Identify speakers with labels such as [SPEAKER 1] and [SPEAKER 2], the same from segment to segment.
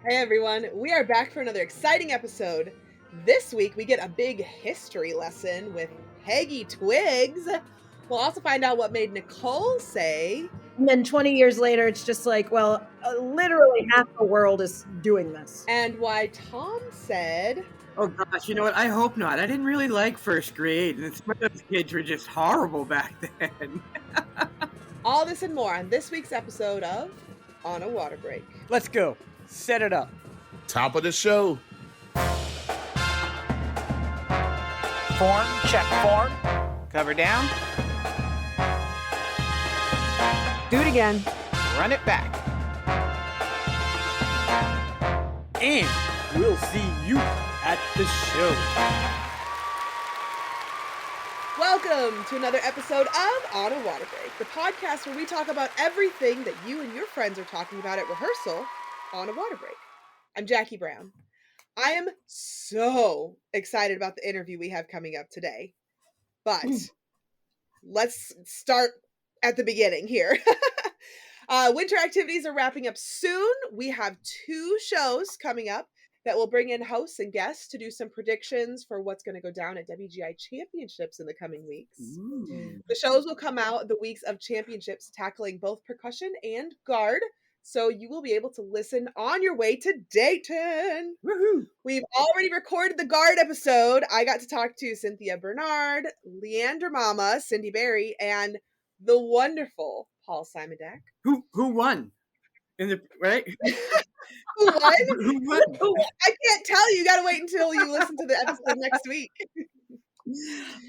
[SPEAKER 1] Hey everyone, we are back for another exciting episode. This week we get a big history lesson with Peggy Twiggs. We'll also find out what made Nicole say.
[SPEAKER 2] And then 20 years later, it's just like, well, literally half the world is doing this.
[SPEAKER 1] And why Thom said.
[SPEAKER 3] Oh gosh, you know what? I hope not. I didn't really like first grade, and some of those kids were just horrible back then.
[SPEAKER 1] All this and more on this week's episode of On a Water Break.
[SPEAKER 4] Let's go. Set it up.
[SPEAKER 5] Top of the show.
[SPEAKER 4] Form, check form. Cover down.
[SPEAKER 2] Do it again.
[SPEAKER 4] Run it back. And we'll see you at the show.
[SPEAKER 1] Welcome to another episode of On a Water Break, the podcast where we talk about everything that you and your friends are talking about at rehearsal on a water break. I'm Jackie Brown. I am so excited about the interview we have coming up today, but let's start at the beginning here. Winter activities are wrapping up soon. We have 2 shows coming up that will bring in hosts and guests to do some predictions for what's going to go down at WGI Championships in the coming weeks.
[SPEAKER 3] Ooh.
[SPEAKER 1] The shows will come out the weeks of championships, tackling both percussion and guard, so you will be able to listen on your way to Dayton.
[SPEAKER 3] Woohoo!
[SPEAKER 1] We've already recorded the guard episode. I got to talk to Cynthia Bernard, Leander Mama, Cindy Berry, and the wonderful Paul Simodak.
[SPEAKER 3] Who won? In the right?
[SPEAKER 1] Who won?
[SPEAKER 3] Who won?
[SPEAKER 1] I can't tell you. You got to wait until you listen to the episode next week.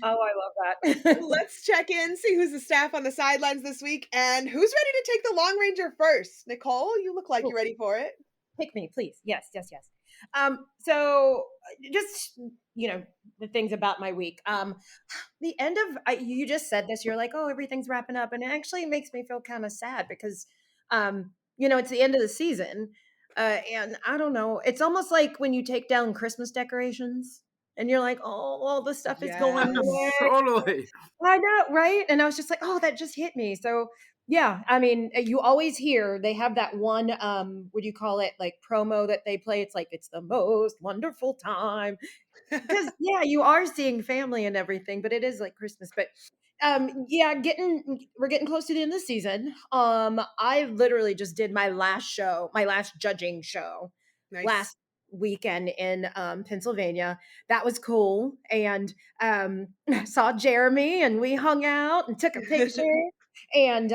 [SPEAKER 2] Oh, I love that.
[SPEAKER 1] Let's check in, see who's the staff on the sidelines this week, and who's ready to take the Long Ranger first. Nicole, you look like you're ready for it.
[SPEAKER 2] Pick me, please. Yes. So just, the things about my week. The end of, you just said this, you're like, oh, everything's wrapping up. And it actually makes me feel kind of sad because, it's the end of the season. And I don't know, it's almost like when you take down Christmas decorations and you're like, oh, all the stuff is going away.
[SPEAKER 3] Totally.
[SPEAKER 2] I know, right? And I was just like, oh, that just hit me. So yeah, I mean, you always hear they have that one, what do you call it? Like promo that they play. It's like, it's the most wonderful time. Because yeah, you are seeing family and everything, but it is like Christmas. But we're getting close to the end of the season. I literally just did my last judging show last weekend in Pennsylvania. That was cool. And saw Jeremy and we hung out and took a picture and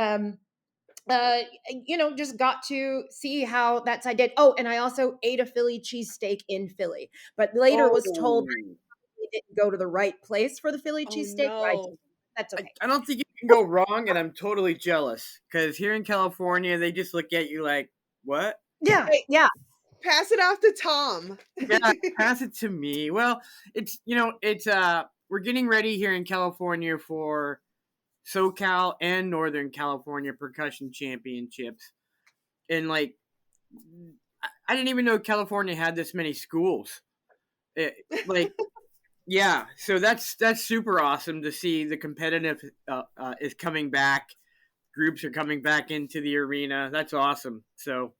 [SPEAKER 2] just got to see how that side did. Oh, and I also ate a Philly cheesesteak in Philly, but later was told I didn't go to the right place for the Philly cheesesteak.
[SPEAKER 1] No.
[SPEAKER 2] That's okay.
[SPEAKER 3] I don't think you can go wrong, and I'm totally jealous because here in California, they just look at you like, what?
[SPEAKER 2] Yeah.
[SPEAKER 1] Pass it off to Thom.
[SPEAKER 3] Yeah, pass it to me. Well, it's we're getting ready here in California for SoCal and Northern California percussion championships. And I didn't even know California had this many schools. Yeah, so that's super awesome to see. The competitive is coming back. Groups are coming back into the arena. That's awesome. So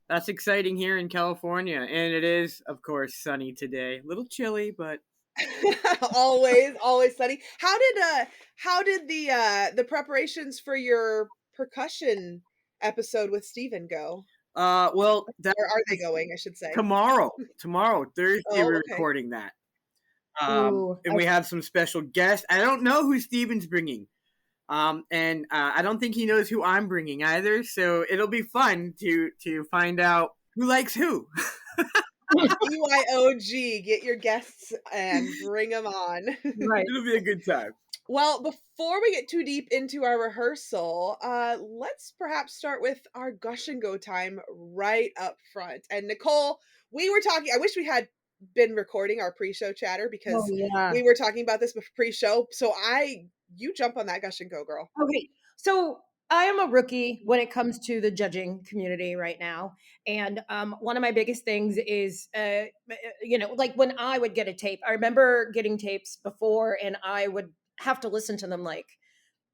[SPEAKER 3] that's exciting here in California. And it is, of course, sunny today. A little chilly, but
[SPEAKER 1] always sunny. How did the preparations for your percussion episode with Steven go?
[SPEAKER 3] Well,
[SPEAKER 1] or are they going, I should say?
[SPEAKER 3] Tomorrow, Thursday, we're recording that.
[SPEAKER 2] Ooh,
[SPEAKER 3] and we have some special guests. I don't know who Steven's bringing. And I don't think he knows who I'm bringing either. So it'll be fun to find out who likes who.
[SPEAKER 1] BYOG, get your guests and bring them on.
[SPEAKER 2] Right.
[SPEAKER 3] It'll be a good time.
[SPEAKER 1] Well, before we get too deep into our rehearsal, let's perhaps start with our gush and go time right up front. And Nicole, we were talking, I wish we had been recording our pre-show chatter because we were talking about this pre-show. So you jump on that gush and go, girl.
[SPEAKER 2] Okay. So I am a rookie when it comes to the judging community right now. And one of my biggest things is, like when I would get a tape, I remember getting tapes before and I would have to listen to them like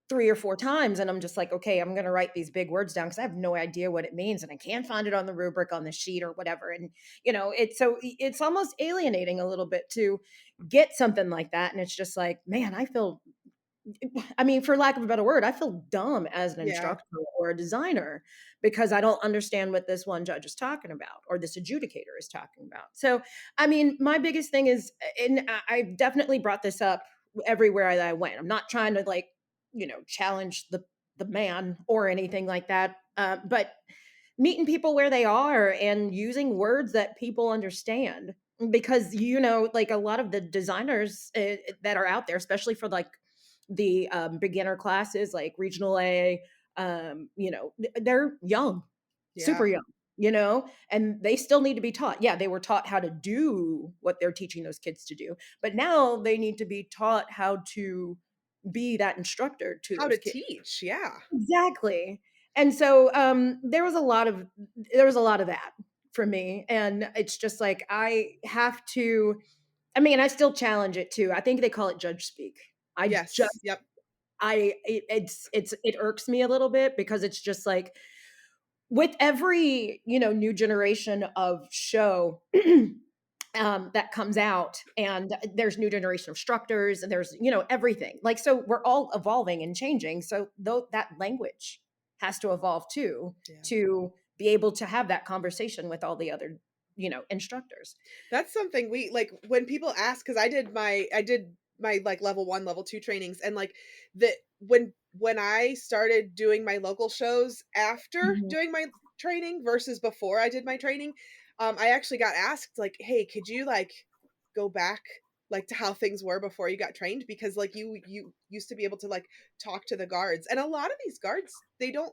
[SPEAKER 2] 3 or 4 times, and I'm just like, okay, I'm going to write these big words down because I have no idea what it means, and I can't find it on the rubric on the sheet or whatever. And it's almost alienating a little bit to get something like that, and it's just like, man, I mean, for lack of a better word, I feel dumb as an
[SPEAKER 1] Yeah.
[SPEAKER 2] instructor or a designer because I don't understand what this one judge is talking about or this adjudicator is talking about. So, I mean, my biggest thing is, and I've definitely brought this up everywhere that I went. I'm not trying to like, challenge the man or anything like that, but meeting people where they are and using words that people understand, because like a lot of the designers that are out there, especially for like the beginner classes like regional A, they're young,
[SPEAKER 1] Yeah.
[SPEAKER 2] super young, and they still need to be taught. Yeah, they were taught how to do what they're teaching those kids to do, but now they need to be taught how to be that instructor to
[SPEAKER 1] How
[SPEAKER 2] those
[SPEAKER 1] to
[SPEAKER 2] kids.
[SPEAKER 1] teach. Yeah.
[SPEAKER 2] Exactly. And so there was a lot of that for me, and it's just like I have to. I mean, I still challenge it too. I think they call it judge speak. I
[SPEAKER 1] Yes.
[SPEAKER 2] just
[SPEAKER 1] Yep.
[SPEAKER 2] it irks me a little bit because it's just like with every new generation of show that comes out, and there's new generation of instructors, and there's everything, like, so we're all evolving and changing, so though that language has to evolve too,
[SPEAKER 1] Yeah.
[SPEAKER 2] to be able to have that conversation with all the other instructors.
[SPEAKER 1] That's something we like when people ask, because I did my like level 1, level 2 trainings, and like the when I started doing my local shows after
[SPEAKER 2] Mhm.
[SPEAKER 1] doing my training versus before I did my training, I actually got asked like, "Hey, could you like go back like to how things were before you got trained, because like you used to be able to like talk to the guards." And a lot of these guards, they don't,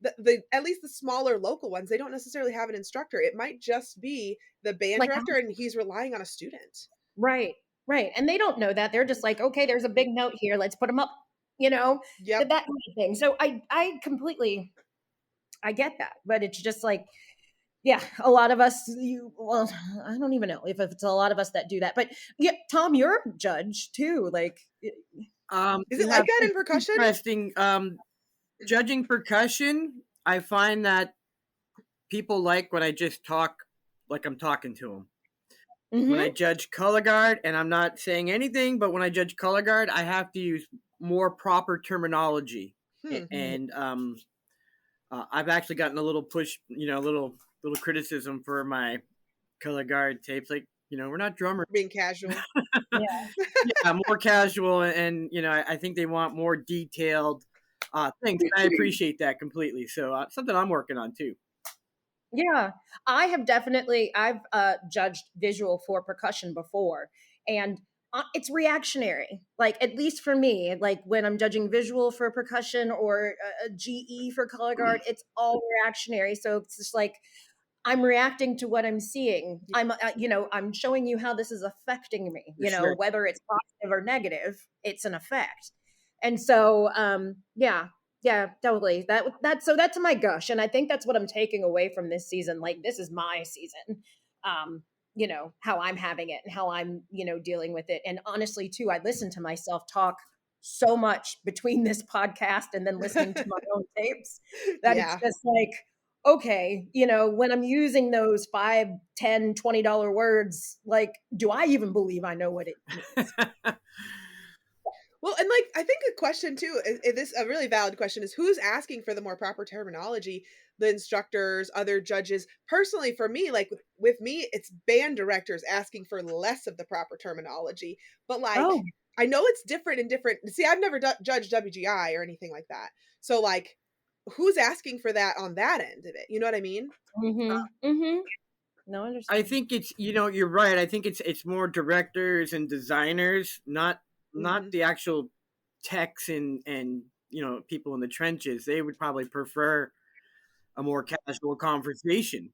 [SPEAKER 1] the at least the smaller local ones, they don't necessarily have an instructor. It might just be the band
[SPEAKER 2] Like,
[SPEAKER 1] director and he's relying on a student.
[SPEAKER 2] right, right, and they don't know that. They're just like, "Okay, there's a big note here, let's put them up," you know,
[SPEAKER 1] Yep.
[SPEAKER 2] that kind of thing. So I completely I get that, but it's just like, yeah, a lot of us, well, I don't even know if it's a lot of us that do that. But yeah, Tom, you're a judge too. Like,
[SPEAKER 1] Is it
[SPEAKER 2] you
[SPEAKER 1] like
[SPEAKER 2] have,
[SPEAKER 1] that in
[SPEAKER 3] It's
[SPEAKER 1] percussion?
[SPEAKER 3] interesting. Judging percussion, I find that people like when I just talk like I'm talking to them. When I
[SPEAKER 2] Mhm.
[SPEAKER 3] judge color guard, and I'm not saying anything, but when I judge color guard, I have to use more proper terminology.
[SPEAKER 1] Hmm.
[SPEAKER 3] And I've actually gotten a little push, little criticism for my color guard tapes. Like, we're not drummers.
[SPEAKER 1] Being casual.
[SPEAKER 2] Yeah.
[SPEAKER 3] Yeah, more casual, and I think they want more detailed things. And I appreciate that completely. So something I'm working on too.
[SPEAKER 2] Yeah, I've judged visual for percussion before, and it's reactionary. Like, at least for me, like when I'm judging visual for percussion or a GE for color guard, it's all reactionary. So it's just like I'm reacting to what I'm seeing.
[SPEAKER 1] Yeah.
[SPEAKER 2] I'm showing you how this is affecting me.
[SPEAKER 3] For sure.
[SPEAKER 2] Whether it's positive or negative, it's an effect. And so, yeah, totally. That's my gush, and I think that's what I'm taking away from this season. Like, this is my season. How I'm having it and how I'm, dealing with it. And honestly, too, I listen to myself talk so much between this podcast and then listening to my own tapes that it's
[SPEAKER 1] Yeah.
[SPEAKER 2] just like, okay, when I'm using those 5, 10, $20 words, like, do I even believe I know what it means?
[SPEAKER 1] Well, and like I think a question too, this a really valid question, is who's asking for the more proper terminology? The instructors, other judges. Personally, for me, like with me, it's band directors asking for less of the proper terminology. But like,
[SPEAKER 2] Oh,
[SPEAKER 1] I know it's different in different. See, I've never judged WGI or anything like that. So like, who's asking for that on that end of it? You know what I mean?
[SPEAKER 2] mm-hmm. No, I
[SPEAKER 3] I
[SPEAKER 2] understand.
[SPEAKER 3] think it's you're right. I think it's more directors and designers, not
[SPEAKER 1] Hmm.
[SPEAKER 3] the actual techs and people in the trenches. They would probably prefer a more casual conversation.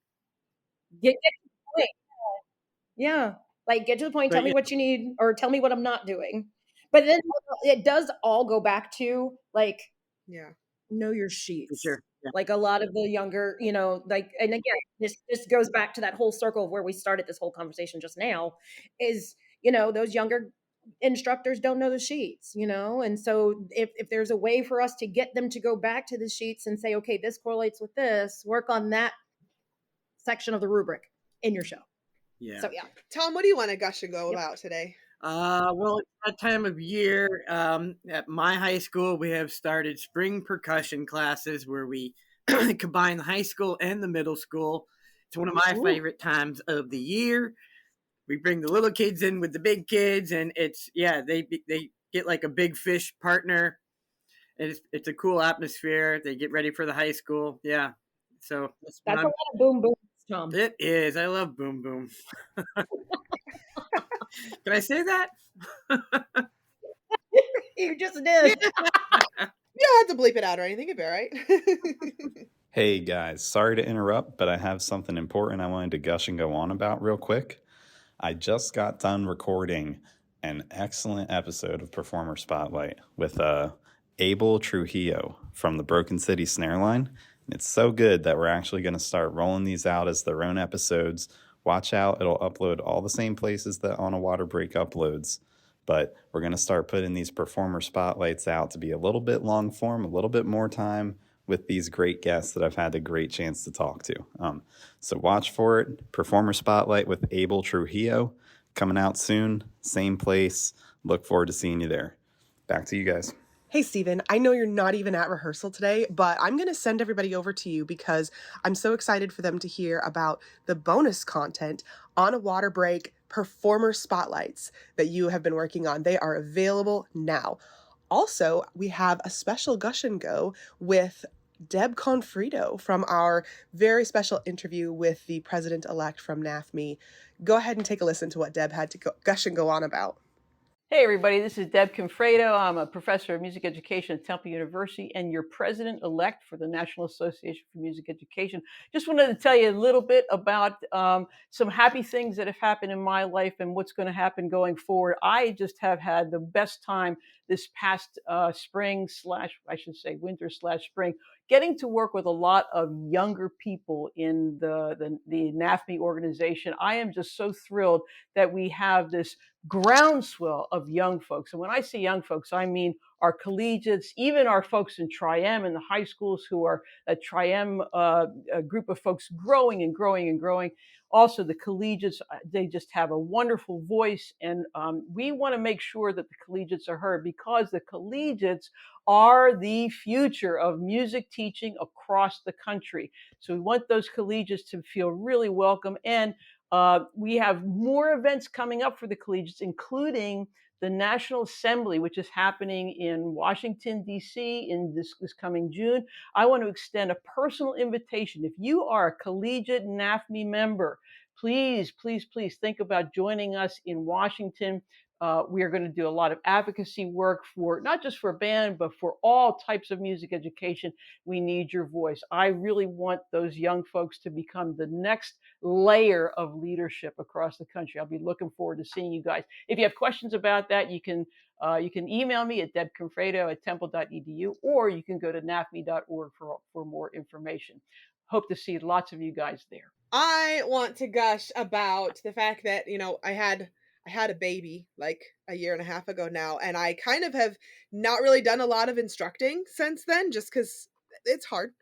[SPEAKER 2] Get to the point. Yeah. Like, get to the point, tell
[SPEAKER 3] But
[SPEAKER 2] me
[SPEAKER 3] yeah,
[SPEAKER 2] what you need, or tell me what I'm not doing. But then it does all go back to, like,
[SPEAKER 1] Yeah.
[SPEAKER 2] know your
[SPEAKER 3] for
[SPEAKER 2] sheets.
[SPEAKER 3] sure. Yeah.
[SPEAKER 2] Like, a lot of the younger, like, and again, this goes back to that whole circle of where we started this whole conversation just now, is, those younger instructors don't know the sheets, and so if there's a way for us to get them to go back to the sheets and say, okay, this correlates with this, work on that section of the rubric in your show.
[SPEAKER 3] Yeah.
[SPEAKER 2] So yeah.
[SPEAKER 1] Tom, what do you want to gush and go about today?
[SPEAKER 3] Well, it's that time of year. At my high school, we have started spring percussion classes where we combine the high school and the middle school. It's one of my favorite times of the year. We bring the little kids in with the big kids, and they get like a big fish partner. It's a cool atmosphere. They get ready for the high school. Yeah, so
[SPEAKER 2] that's a lot of boom boom, Tom.
[SPEAKER 3] It is. I love boom boom. Can I say that?
[SPEAKER 2] You just did.
[SPEAKER 1] You don't have to bleep it out or anything. It'd be all right.
[SPEAKER 5] Hey guys, sorry to interrupt, but I have something important I wanted to gush and go on about real quick. I just got done recording an excellent episode of Performer Spotlight with Abel Trujillo from the Broken City Snare Line. It's so good that we're actually going to start rolling these out as their own episodes. Watch out, it'll upload all the same places that On a Water Break uploads. But we're going to start putting these Performer Spotlights out to be a little bit long form, a little bit more time with these great guests that I've had a great chance to talk to. So watch for it. Performer Spotlight with Abel Trujillo coming out soon. Same place. Look forward to seeing you there. Back to you guys.
[SPEAKER 6] Hey, Steven, I know you're not even at rehearsal today, but I'm going to send everybody over to you because I'm so excited for them to hear about the bonus content On a Water Break Performer Spotlights that you have been working on. They are available now. Also, we have a special gush and go with Deb Confrito from our very special interview with the president-elect from NAFME. Go ahead and take a listen to what Deb had to gush and go on about.
[SPEAKER 7] Hey everybody, this is Deb Confrito. I'm a professor of music education at Temple University and your president-elect for the National Association for Music Education. Just wanted to tell you a little bit about some happy things that have happened in my life and what's going to happen going forward. I just have had the best time this past winter/spring, getting to work with a lot of younger people in the NAFME organization. I am just so thrilled that we have this groundswell of young folks. And when I say young folks, I mean our collegiates, even our folks in Tri-M and the high schools who are a Tri-M a group of folks growing and growing and growing. Also, the collegiates, they just have a wonderful voice. And we want to make sure that the collegiates are heard because the collegiates are the future of music teaching across the country. So we want those collegiates to feel really welcome. And we have more events coming up for the collegiates, including the National Assembly, which is happening in Washington, D.C. in this coming June. I want to extend a personal invitation. If you are a collegiate NAFME member, please, please, please think about joining us in Washington. We are going to do a lot of advocacy work for not just for band, but for all types of music education. We need your voice. I really want those young folks to become the next layer of leadership across the country. I'll be looking forward to seeing you guys. If you have questions about that, you can email me at debconfredo@temple.edu, or you can go to nafme.org for more information. Hope to see lots of you guys there.
[SPEAKER 1] I want to gush about the fact that, I had a baby like a year and a half ago now, and I kind of have not really done a lot of instructing since then, just because it's hard.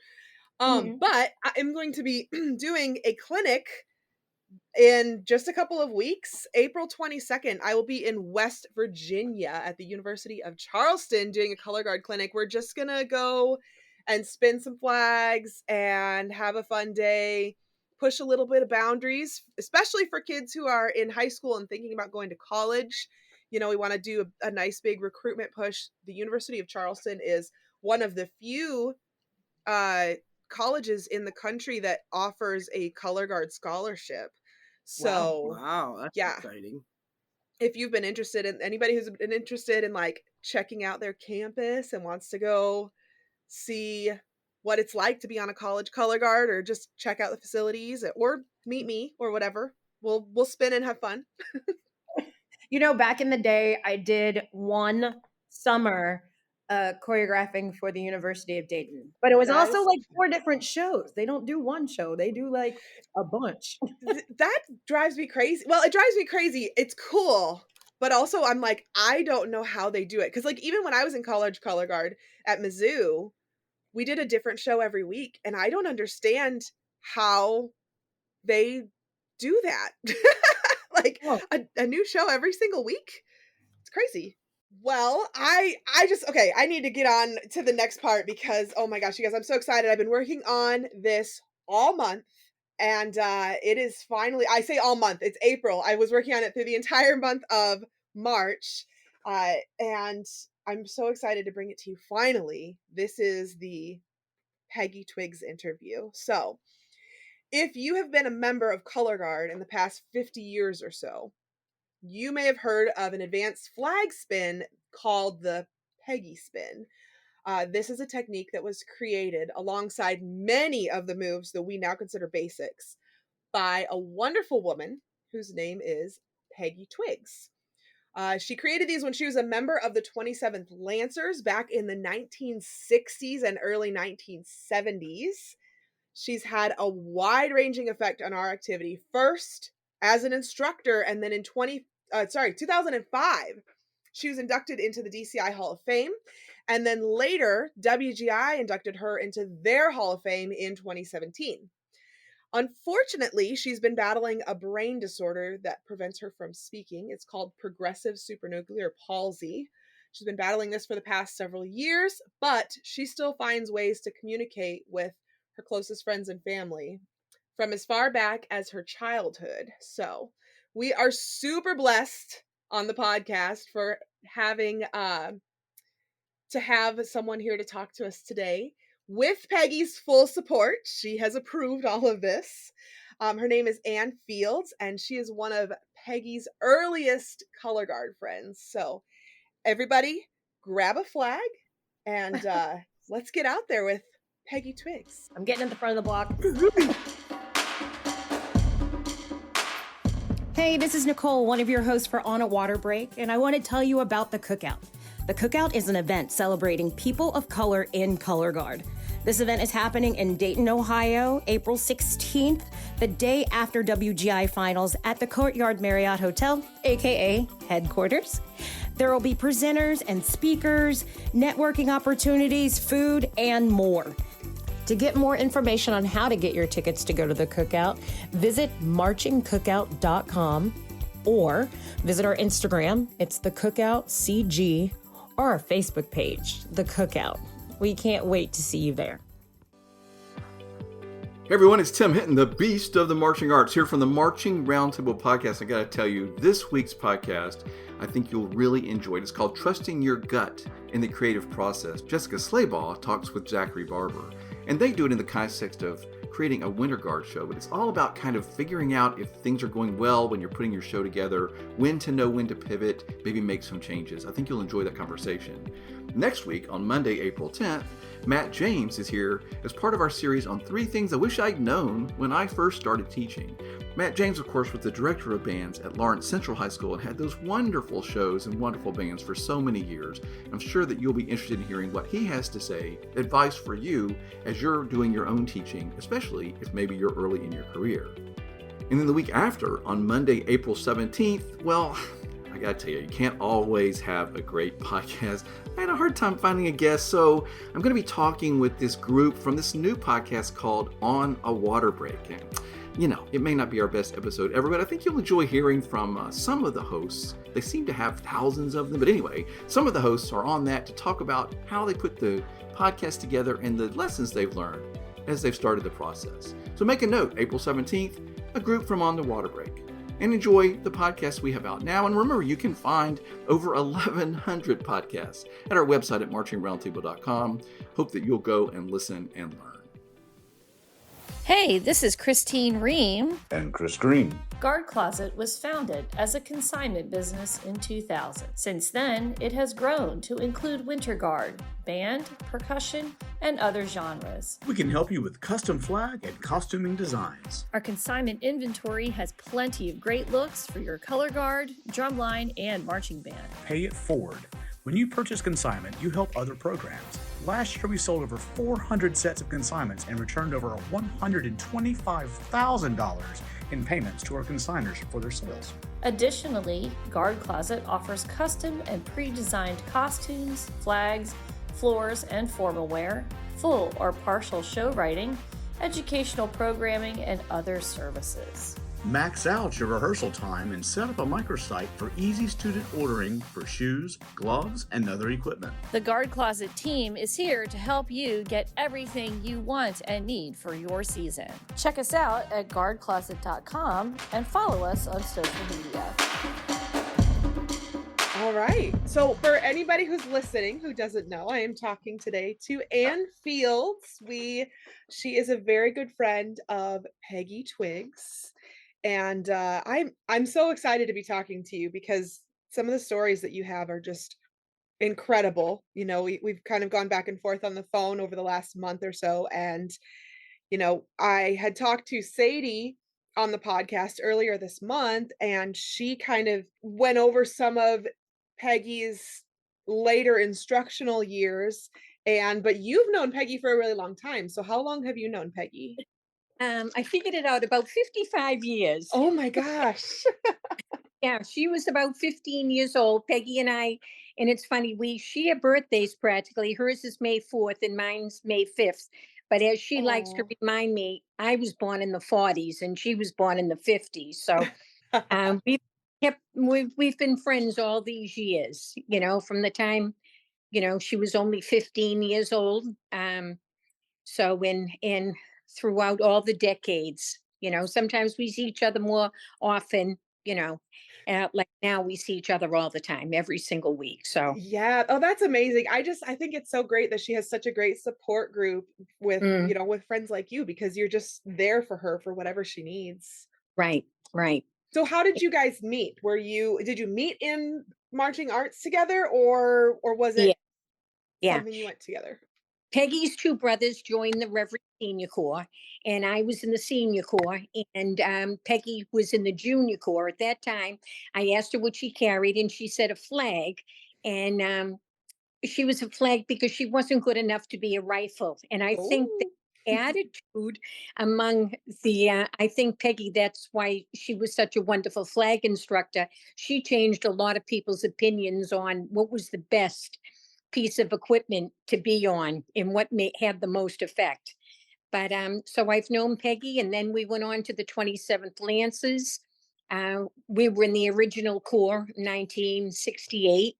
[SPEAKER 1] But I am going to be doing a clinic in just a couple of weeks. April 22nd, I will be in West Virginia at the University of Charleston doing a color guard clinic. We're just going to go and spin some flags and have a fun day, push a little bit of boundaries, especially for kids who are in high school and thinking about going to college. We want to do a nice big recruitment push. The University of Charleston is one of the few colleges in the country that offers a color guard scholarship. So
[SPEAKER 3] wow, that's exciting.
[SPEAKER 1] If you've been interested in anybody who's been interested in like checking out their campus and wants to go see what it's like to be on a college color guard, or just check out the facilities, or meet me or whatever, we'll spin and have fun.
[SPEAKER 2] Back in the day, I did one summer choreographing for the University of Dayton, but it was also like 4 different shows. They don't do one show, they do like a bunch.
[SPEAKER 1] That drives me crazy. Well, it drives me crazy. It's cool, But also I'm like, I don't know how they do it. Cause like even when I was in college color guard at Mizzou, we did a different show every week. And I don't understand how they do that. Like
[SPEAKER 2] Oh.
[SPEAKER 1] a new show every single week. It's crazy. Well, I just okay, I need to get on to the next part because oh my gosh, you guys, I'm so excited. I've been working on this all month and it is finally, I say all month, it's April. I was working on it through the entire month of March. And I'm so excited to bring it to you finally. This is the Peggy Twiggs interview. So, if you have been a member of Color Guard in the past 50 years or so, you may have heard of an advanced flag spin called the Peggy Spin. This is a technique that was created alongside many of the moves that we now consider basics by a wonderful woman whose name is Peggy Twiggs. She created these when she was a member of the 27th Lancers back in the 1960s and early 1970s. She's had a wide-ranging effect on our activity, first as an instructor, and then in 2005, she was inducted into the DCI Hall of Fame, and then later, WGI inducted her into their Hall of Fame in 2017. Unfortunately, she's been battling a brain disorder that prevents her from speaking. It's called progressive supranuclear palsy. She's been battling this for the past several years, but she still finds ways to communicate with her closest friends and family from as far back as her childhood. So we are super blessed on the podcast for having to have someone here to talk to us today. With Peggy's full support, she has approved all of this. Her name is Ann Fields, and she is one of Peggy's earliest color guard friends. So everybody grab a flag and let's get out there with Peggy Twiggs.
[SPEAKER 2] I'm getting in the front of the block. Hey, this is Nicole, one of your hosts for On a Water Break, and I want to tell you about the Cookout. The Cookout is an event celebrating people of color in color guard. This event is happening in Dayton, Ohio, April 16th, the day after WGI finals at the Courtyard Marriott Hotel, aka headquarters. There will be presenters and speakers, networking opportunities, food, and more. To get more information on how to get your tickets to go to the Cookout, visit marchingcookout.com or visit our Instagram. It's the Cookout CG, or our Facebook page, the Cookout. We can't wait to see you there.
[SPEAKER 8] Hey everyone, it's Tim Hinton, the beast of the marching arts, here from the Marching Roundtable podcast. I gotta tell you, this week's podcast, I think you'll really enjoy it. It's called Trusting Your Gut in the Creative Process. Jessica Slaybaugh talks with Zachary Barber, and they do it in the context of creating a winter guard show, but it's all about kind of figuring out if things are going well when you're putting your show together, when to know when to pivot, maybe make some changes. I think you'll enjoy that conversation. Next week, on Monday, April 10th, Matt James is here as part of our series on 3 things I wish I'd known when I first started teaching. Matt James, of course, was the director of bands at Lawrence Central High School and had those wonderful shows and wonderful bands for so many years. I'm sure that you'll be interested in hearing what he has to say, advice for you as you're doing your own teaching, especially if maybe you're early in your career. And then the week after, on Monday, April 17th, well, I gotta tell you, you can't always have a great podcast. I had a hard time finding a guest, so I'm gonna be talking with this group from this new podcast called On a Water Break. And, you know, it may not be our best episode ever, but I think you'll enjoy hearing from some of the hosts. They seem to have thousands of them, but anyway, some of the hosts are on that to talk about how they put the podcast together and the lessons they've learned as they've started the process. So make a note, April 17th, a group from On the Water Break. And enjoy the podcasts we have out now. And remember, you can find over 1,100 podcasts at our website at marchingroundtable.com. Hope that you'll go and listen and learn.
[SPEAKER 9] Hey, this is Christine Ream.
[SPEAKER 10] And Chris Green.
[SPEAKER 9] Guard Closet was founded as a consignment business in 2000. Since then, it has grown to include winter guard, band, percussion, and other genres.
[SPEAKER 10] We can help you with custom flag and costuming designs.
[SPEAKER 9] Our consignment inventory has plenty of great looks for your color guard, drumline, and marching band.
[SPEAKER 10] Pay it forward When you purchase consignment, you help other programs. Last year, we sold over 400 sets of consignments and returned over $125,000 in payments to our consigners for their sales.
[SPEAKER 9] Additionally, Guard Closet offers custom and pre-designed costumes, flags, floors, and formal wear, full or partial show writing, educational programming, and other services.
[SPEAKER 10] Max out your rehearsal time and set up a microsite for easy student ordering for shoes, gloves, and other equipment.
[SPEAKER 9] The Guard Closet team is here to help you get everything you want and need for your season. Check us out at guardcloset.com and follow us on social media.
[SPEAKER 1] All right. So for anybody who's listening who doesn't know, I am talking today to Ann Fields. She is a very good friend of Peggy Twiggs. And I'm so excited to be talking to you because some of the stories that you have are just incredible. We've kind of gone back and forth on the phone over the last month or so. And, I had talked to Sadie on the podcast earlier this month, and she kind of went over some of Peggy's later instructional years. But you've known Peggy for a really long time. So how long have you known Peggy?
[SPEAKER 11] I figured it out about 55 years.
[SPEAKER 1] Oh my gosh.
[SPEAKER 11] Yeah, she was about 15 years old, Peggy and I. And it's funny, we share birthdays practically. Hers is May 4th and mine's May 5th. But as she likes to
[SPEAKER 1] Oh.
[SPEAKER 11] remind me, I was born in the 40s and she was born in the 50s. So we've been friends all these years, from the time, she was only 15 years old. So in throughout all the decades, sometimes we see each other more often, like now we see each other all the time, every single week. So
[SPEAKER 1] Yeah. Oh, that's amazing. I think it's so great that she has such a great support group with,
[SPEAKER 11] mm,
[SPEAKER 1] with friends like you because you're just there for her for whatever she needs.
[SPEAKER 11] right, right.
[SPEAKER 1] So how did you guys meet? Did you meet in marching arts together or was
[SPEAKER 11] Yeah,
[SPEAKER 1] it
[SPEAKER 11] yeah.
[SPEAKER 1] something you went together?
[SPEAKER 11] Peggy's two brothers joined the Reverend Senior Corps, and I was in the Senior Corps, and Peggy was in the Junior Corps at that time. I asked her what she carried, and she said a flag, and she was a flag because she wasn't good enough to be a rifle. And I think
[SPEAKER 1] Oh.
[SPEAKER 11] the attitude among I think Peggy, that's why she was such a wonderful flag instructor. She changed a lot of people's opinions on what was the best piece of equipment to be on and what may have the most effect. But so I've known Peggy, and then we went on to the 27th Lancers. We were in the original Corps, 1968,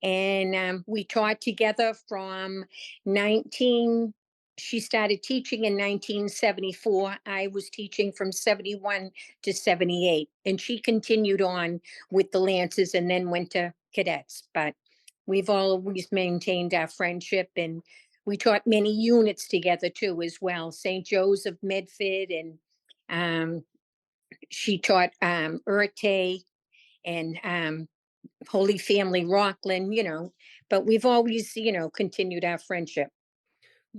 [SPEAKER 11] and we taught together from 19. She started teaching in 1974. I was teaching from 71 to 78, and she continued on with the Lancers and then went to cadets. But we've always maintained our friendship, and we taught many units together too, as well. St. Joseph, Medford, and um, she taught Urte and Holy Family, Rockland, but we've always, continued our friendship.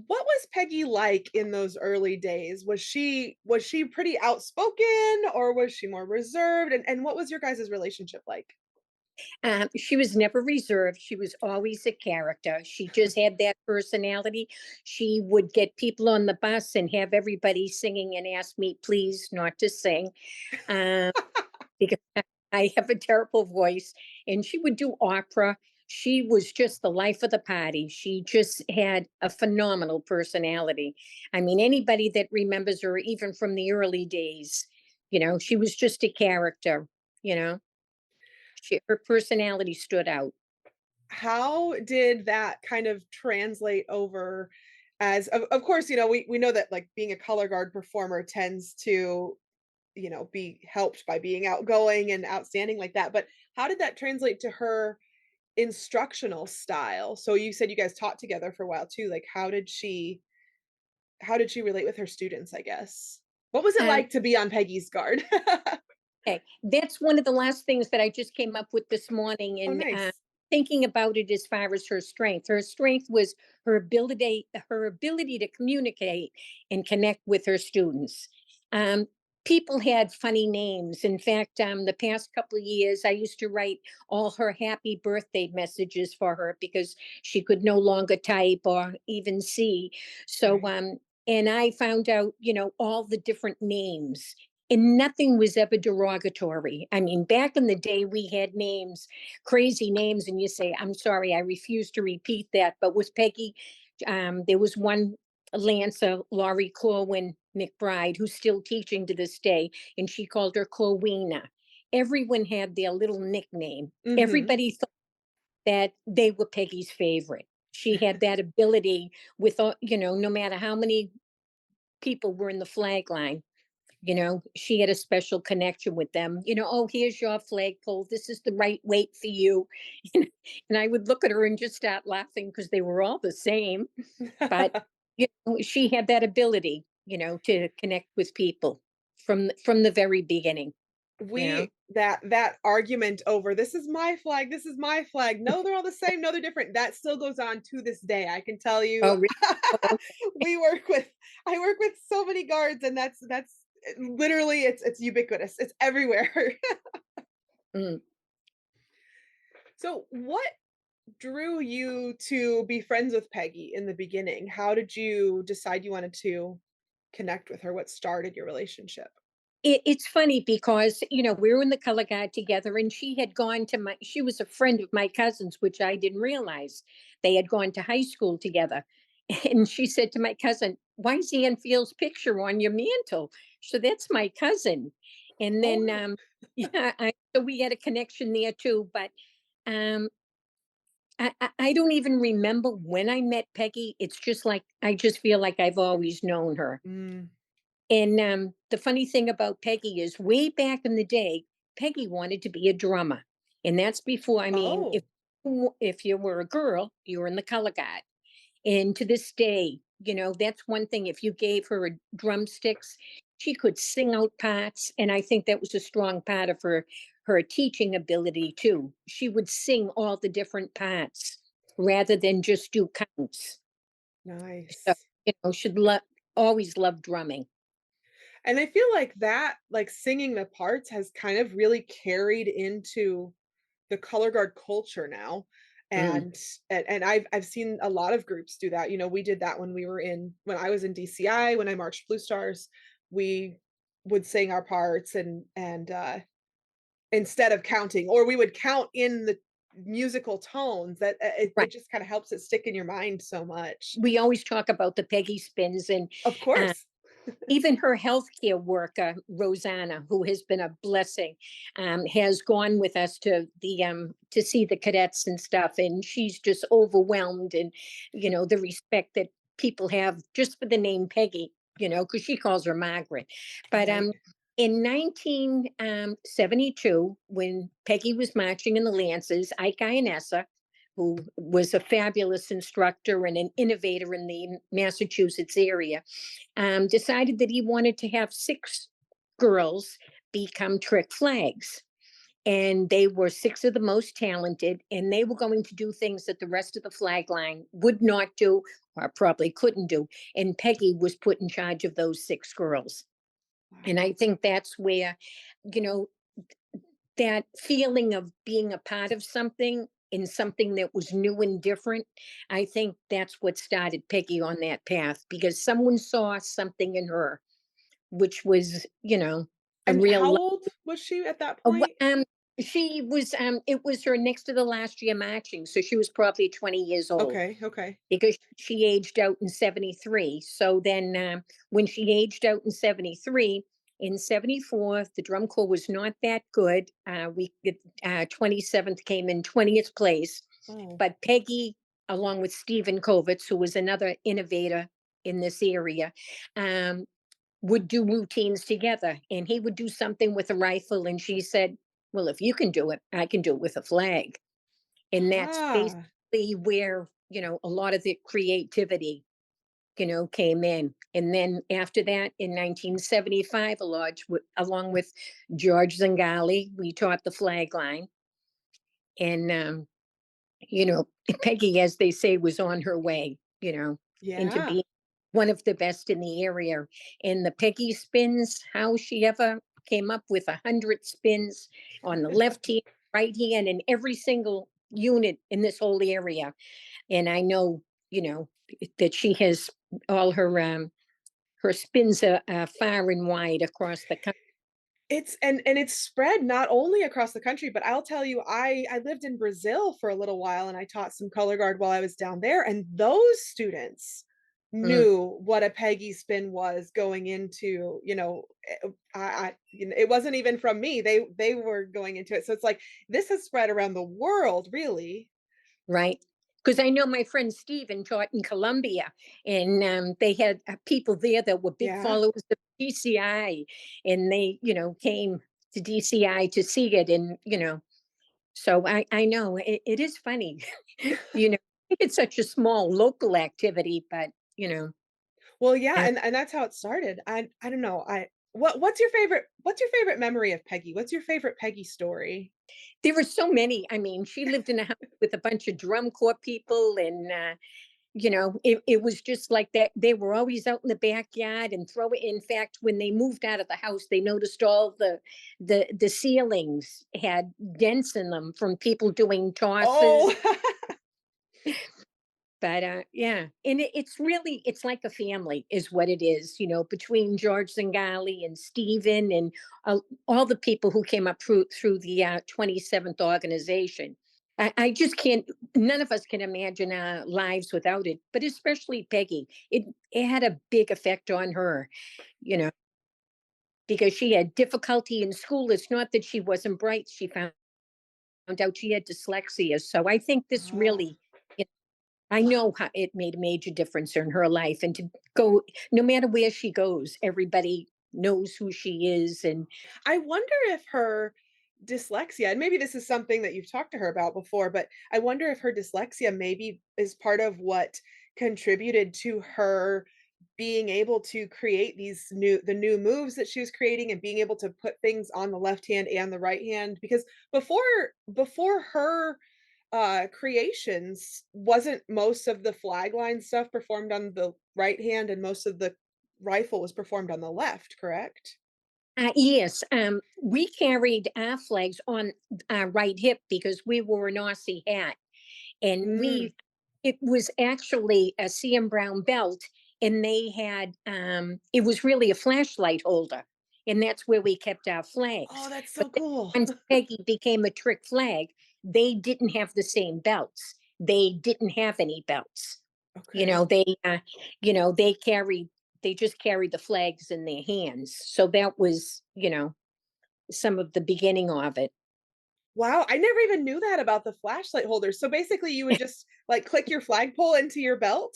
[SPEAKER 1] What was Peggy like in those early days? Was she pretty outspoken or was she more reserved? And what was your guys' relationship like?
[SPEAKER 11] She was never reserved. She was always a character. She just had that personality. She would get people on the bus and have everybody singing and ask me, please, not to sing. Um, because I have a terrible voice, and she would do opera. She was just the life of the party. She just had a phenomenal personality. I mean, anybody that remembers her, even from the early days, she was just a character, you know. Her personality stood out.
[SPEAKER 1] How did that kind of translate over as of course, we know that like being a color guard performer tends to, be helped by being outgoing and outstanding like that. But how did that translate to her instructional style? So you said you guys taught together for a while too. Like how did she relate with her students, I guess? What was it
[SPEAKER 11] Um,
[SPEAKER 1] like to be on Peggy's guard?
[SPEAKER 11] okay, that's one of the last things that I just came up with this morning,
[SPEAKER 1] Oh,
[SPEAKER 11] and
[SPEAKER 1] nice.
[SPEAKER 11] thinking about it as far as her strength. Her strength was her ability to communicate and connect with her students. Um, people had funny names. In fact, the past couple of years, I used to write all her happy birthday messages for her because she could no longer type or even see. So,
[SPEAKER 1] Right.
[SPEAKER 11] and I found out, all the different names. And nothing was ever derogatory. I mean, back in the day, we had names, crazy names, and you say, I'm sorry, I refuse to repeat that. But with Peggy, there was one Lancer, Laurie Corwin McBride, who's still teaching to this day, and she called her Corwina. Everyone had their little nickname.
[SPEAKER 1] Mm-hmm.
[SPEAKER 11] Everybody thought that they were Peggy's favorite. She had that ability with, no matter how many people were in the flag line, she had a special connection with them. Oh, here's your flagpole. This is the right weight for you. And I would look at her and just start laughing because they were all the same. But she had that ability, to connect with people from the very beginning. You know.
[SPEAKER 1] That argument over this is my flag, this is my flag. No, they're all the same. No, they're different. That still goes on to this day. I can tell you.
[SPEAKER 11] Oh, really? Oh,
[SPEAKER 1] we work with I work with so many guards, and that's literally it's ubiquitous. It's everywhere.
[SPEAKER 11] mm.
[SPEAKER 1] So, what drew you to be friends with Peggy in the beginning? How did you decide you wanted to connect with her? What started your relationship?
[SPEAKER 11] It's funny because we were in the color guard together, and she was a friend of my cousin's, which I didn't realize. They had gone to high school together. And she said to my cousin, "Why is Anfield's picture on your mantle?" So that's my cousin. And
[SPEAKER 1] Oh,
[SPEAKER 11] then
[SPEAKER 1] wow.
[SPEAKER 11] yeah, so we had a connection there too. But um I don't even remember when I met Peggy. It's just like I just feel like I've always known her.
[SPEAKER 1] Mm.
[SPEAKER 11] And the funny thing about Peggy is, way back in the day, Peggy wanted to be a drummer, and that's before. I mean, if
[SPEAKER 1] Oh.
[SPEAKER 11] if you were a girl, you were in the color guard. And to this day, that's one thing. If you gave her drumsticks, she could sing out parts, and I think that was a strong part of her teaching ability too. She would sing all the different parts rather than just do counts. So
[SPEAKER 1] Nice.
[SPEAKER 11] should love always love drumming.
[SPEAKER 1] And I feel like that, like singing the parts has kind of really carried into the color guard culture now.
[SPEAKER 11] Mm,
[SPEAKER 1] And I've seen a lot of groups do that. We did that when I was in DCI, when I marched Blue Stars, we would sing our parts and instead of counting, or we would count in the musical tones that it
[SPEAKER 11] right.
[SPEAKER 1] just kind of helps it stick in your mind so much.
[SPEAKER 11] We always talk about the Peggy Spins, and
[SPEAKER 1] Of
[SPEAKER 11] uh,
[SPEAKER 1] course.
[SPEAKER 11] even her healthcare worker, Rosanna, who has been a blessing, has gone with us to see the cadets and stuff, and she's just overwhelmed, and the respect that people have just for the name Peggy, because she calls her Margaret. But
[SPEAKER 1] Right.
[SPEAKER 11] in 1972, when Peggy was marching in the Lancers, Ike Ionessa, who was a fabulous instructor and an innovator in the Massachusetts area, decided that he wanted to have 6 girls become trick flags. And they were 6 of the most talented, and they were going to do things that the rest of the flag line would not do or probably couldn't do. And Peggy was put in charge of those 6 girls. And
[SPEAKER 1] Wow.
[SPEAKER 11] I think that's where, you know, that feeling of being a part of something in something that was new and different, I think that's what started Peggy on that path, because someone saw something in her, which was, a
[SPEAKER 1] And
[SPEAKER 11] real
[SPEAKER 1] how
[SPEAKER 11] lo-
[SPEAKER 1] old was she at that
[SPEAKER 11] uh,
[SPEAKER 1] point?
[SPEAKER 11] she was it was her next to the last year matching, so she was probably 20 years old,
[SPEAKER 1] Okay, okay.
[SPEAKER 11] because she aged out in 73. So then when she aged out in 73, in 74, the drum corps was not that good. We 27th came in 20th place,
[SPEAKER 1] Oh,
[SPEAKER 11] but Peggy, along with Stephen Kovitz, who was another innovator in this area, um, would do routines together. And he would do something with a rifle. And she said, "Well, if you can do it, I can do it with a flag." And that's
[SPEAKER 1] ah,
[SPEAKER 11] basically where, a lot of the creativity, came in. And then after that, in 1975, along with George Zangali, we taught the flag line. And, Peggy, as they say, was on her way, into
[SPEAKER 1] yeah.
[SPEAKER 11] being one of the best in the area. And the Peggy spins, how she ever came up with 100 spins on the left hand, right hand, and every single unit in this whole area. And I know, that she has all her spins are far and wide across the country.
[SPEAKER 1] It's and it's spread not only across the country, but I'll tell you, I lived in Brazil for a little while and I taught some color guard while I was down there, and those students
[SPEAKER 11] Mm,
[SPEAKER 1] knew what a Peggy spin was going into, it wasn't even from me. They were going into it. So it's like this has spread around the world, really.
[SPEAKER 11] right. Because I know my friend Steven taught in Colombia, and they had people there that were big
[SPEAKER 1] Yeah.
[SPEAKER 11] followers of DCI, and they, came to DCI to see it. And, so I know it is funny, I think it's such a small local activity, but,
[SPEAKER 1] Well, yeah,
[SPEAKER 11] uh,
[SPEAKER 1] and that's how it started. I don't know. What's your favorite memory of Peggy? What's your favorite Peggy story?
[SPEAKER 11] there were so many. I mean, she lived in a house with a bunch of drum corps people, and it was just like that. They were always out in the backyard and throw it. In fact, when they moved out of the house, they noticed all the ceilings had dents in them from people doing tosses.
[SPEAKER 1] Oh,
[SPEAKER 11] But yeah, and it's like a family is what it is, between George Zingali and Stephen and all the people who came up through the 27th organization. I just can't. None of us can imagine our lives without it, but especially Peggy. It had a big effect on her, you know, because she had difficulty in school. It's not that she wasn't bright; she found out she had dyslexia. So I think this
[SPEAKER 1] oh.
[SPEAKER 11] really, I know how it made a major difference in her life, and to go, no matter where she goes, everybody knows who she is. And
[SPEAKER 1] I wonder if her dyslexia, and maybe this is something that you've talked to her about before, but I wonder if her dyslexia maybe is part of what contributed to her being able to create the new moves that she was creating and being able to put things on the left hand and the right hand, because before her creations, wasn't most of the flag line stuff performed on the right hand and most of the rifle was performed on the left, correct?
[SPEAKER 11] yes, we carried our flags on our right hip because we wore an Aussie hat, and
[SPEAKER 1] Mm.
[SPEAKER 11] it was actually a CM Brown belt, and they had, it was really a flashlight holder, and that's where we kept our
[SPEAKER 1] Oh,
[SPEAKER 11] flags.
[SPEAKER 1] that's
[SPEAKER 11] But
[SPEAKER 1] so
[SPEAKER 11] then
[SPEAKER 1] cool.
[SPEAKER 11] once Peggy became a trick flag, they didn't have the same belts. They didn't have any belts. You know,
[SPEAKER 1] Okay.
[SPEAKER 11] they, you know, they carried, they just carried the flags in their hands. So that was, some of the beginning of it.
[SPEAKER 1] Wow, I never even knew that about the flashlight holders. So basically you would just like click your flagpole into your belt?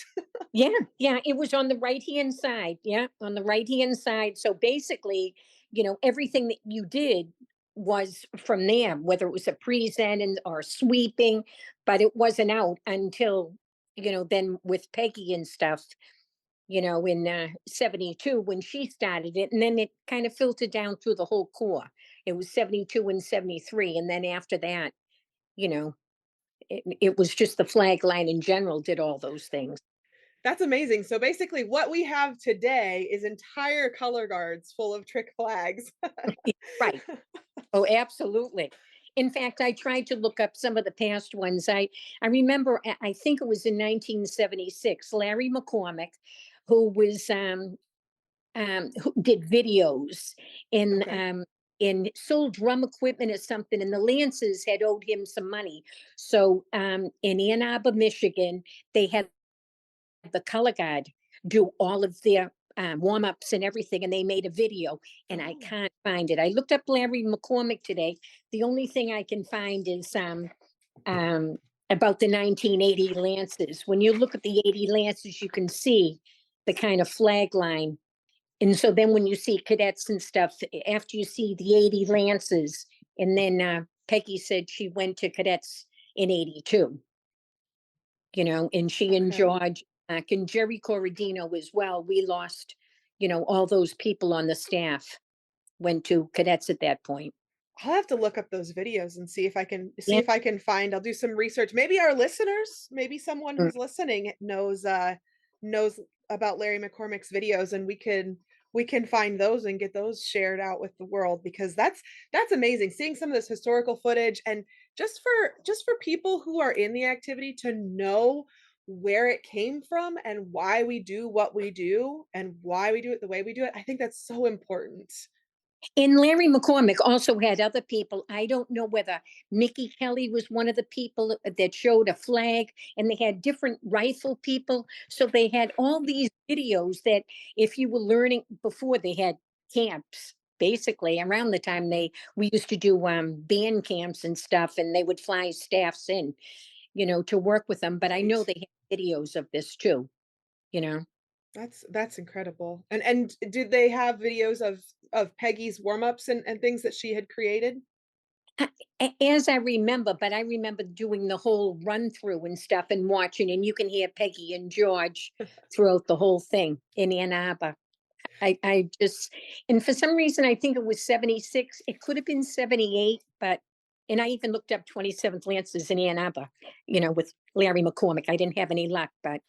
[SPEAKER 11] Yeah, yeah, it was on the right-hand side. Yeah, on the right-hand side. So basically, everything that you did was from there, whether it was a present or sweeping, but it wasn't out until, then with Peggy and stuff, in 72 when she started it. And then it kind of filtered down through the whole Corps. It was 72 and 73. And then after that, you know, it was just the flag line in general did all those things.
[SPEAKER 1] That's amazing. So basically what we have today is entire color guards full of trick flags.
[SPEAKER 11] Right. Oh, absolutely. In fact, I tried to look up some of the past ones. I remember, I think it was in 1976, Larry McCormick, who was who did videos in
[SPEAKER 1] Okay.
[SPEAKER 11] in sold drum equipment or something, and the Lancers had owed him some money. So in Ann Arbor, Michigan, they had the color guard do all of their warm ups and everything, and they made a video, and I
[SPEAKER 1] Oh.
[SPEAKER 11] can't find it. I looked up Larry McCormick today. The only thing I can find is um, about the 1980 Lancers. When you look at the 80 Lancers, you can see the kind of flag line. And so then when you see cadets and stuff, after you see the 80 Lancers, and then Peggy said she went to cadets in 82, and she and
[SPEAKER 1] Okay.
[SPEAKER 11] George and Jerry Corradino as well. We lost, all those people on the staff went to cadets at that point.
[SPEAKER 1] I'll have to look up those videos and see
[SPEAKER 11] Yeah.
[SPEAKER 1] if I can find. I'll do some research. Maybe our listeners, maybe someone
[SPEAKER 11] Mm.
[SPEAKER 1] who's listening knows about Larry McCormick's videos, and we can find those and get those shared out with the world, because that's amazing seeing some of this historical footage, and just for people who are in the activity to know where it came from and why we do what we do and why we do it the way we do it. I think that's so important.
[SPEAKER 11] And Larry McCormick also had other people. I don't know whether Mickey Kelly was one of the people that showed a flag, and they had different rifle people. So they had all these videos that if you were learning before, they had camps. Basically, around the time we used to do band camps and stuff, and they would fly staffs in, to work with them. But I
[SPEAKER 1] Right.
[SPEAKER 11] know they had videos of this too, you know.
[SPEAKER 1] That's incredible. And did they have videos of Peggy's warm-ups and things that she had created?
[SPEAKER 11] As I remember, but I remember doing the whole run through and stuff and watching, and you can hear Peggy and George throughout the whole thing in Ann Arbor. I just, and for some reason, I think it was 76. It could have been 78, and I even looked up 27th Lancers in Ann Arbor, with Larry McCormick. I didn't have any luck, but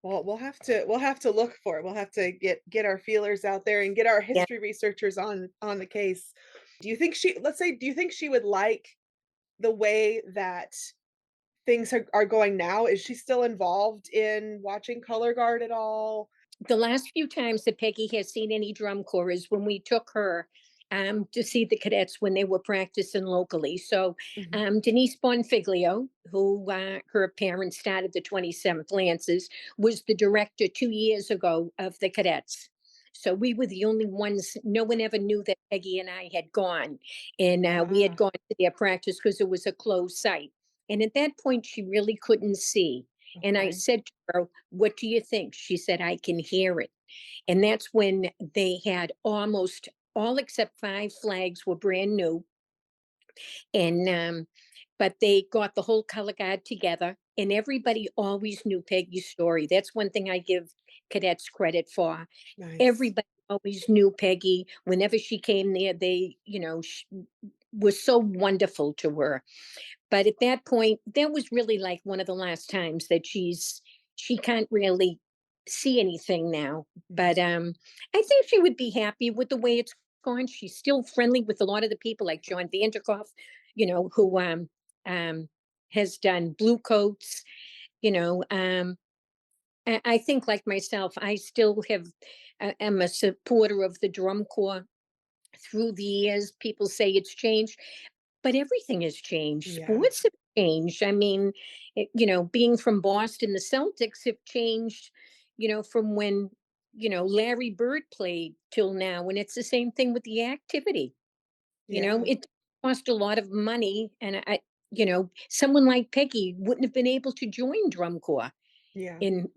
[SPEAKER 1] Well, we'll have to look for it. We'll have to get our feelers out there and get our
[SPEAKER 11] yeah.
[SPEAKER 1] history researchers on the case. Do you think she would like the way that things are going now? Is she still involved in watching color guard at all?
[SPEAKER 11] The last few times that Peggy has seen any drum corps is when we took her to see the cadets when they were practicing locally. So
[SPEAKER 1] Mhm.
[SPEAKER 11] Denise Bonfiglio, who her parents started the 27th Lancers, was the director 2 years ago of the cadets. So we were the only ones. No one ever knew that Peggy and I had gone, and we had
[SPEAKER 1] Ah,
[SPEAKER 11] gone to their practice because it was a closed site. And at that point, she really couldn't see. And I
[SPEAKER 1] okay.
[SPEAKER 11] said to her, "What do you think?" She said, "I can hear it." And that's when they had almost all except 5 flags were brand new. And but they got the whole color guard together, and everybody always knew Peggy's story. That's one thing I give cadets credit for.
[SPEAKER 1] Nice.
[SPEAKER 11] Everybody always knew Peggy. Whenever she came there, they, was so wonderful to her. But at that point, that was really like one of the last times that she can't really see anything now.
[SPEAKER 1] Mhm.
[SPEAKER 11] But I think she would be happy with the way it's gone. She's still friendly with a lot of the people like John Vanderkoff, who um has done blue coats, you know. I think like myself, I still am a supporter of the drum corps. Through the years, people say it's changed, but everything has changed.
[SPEAKER 1] Yeah.
[SPEAKER 11] Sports have changed. I mean, being from Boston, the Celtics have changed, from when, Larry Bird played till now. And it's the same thing with the activity.
[SPEAKER 1] Yeah.
[SPEAKER 11] It cost a lot of money. And someone like Peggy wouldn't have been able to join drum corps
[SPEAKER 1] Yeah.
[SPEAKER 11] in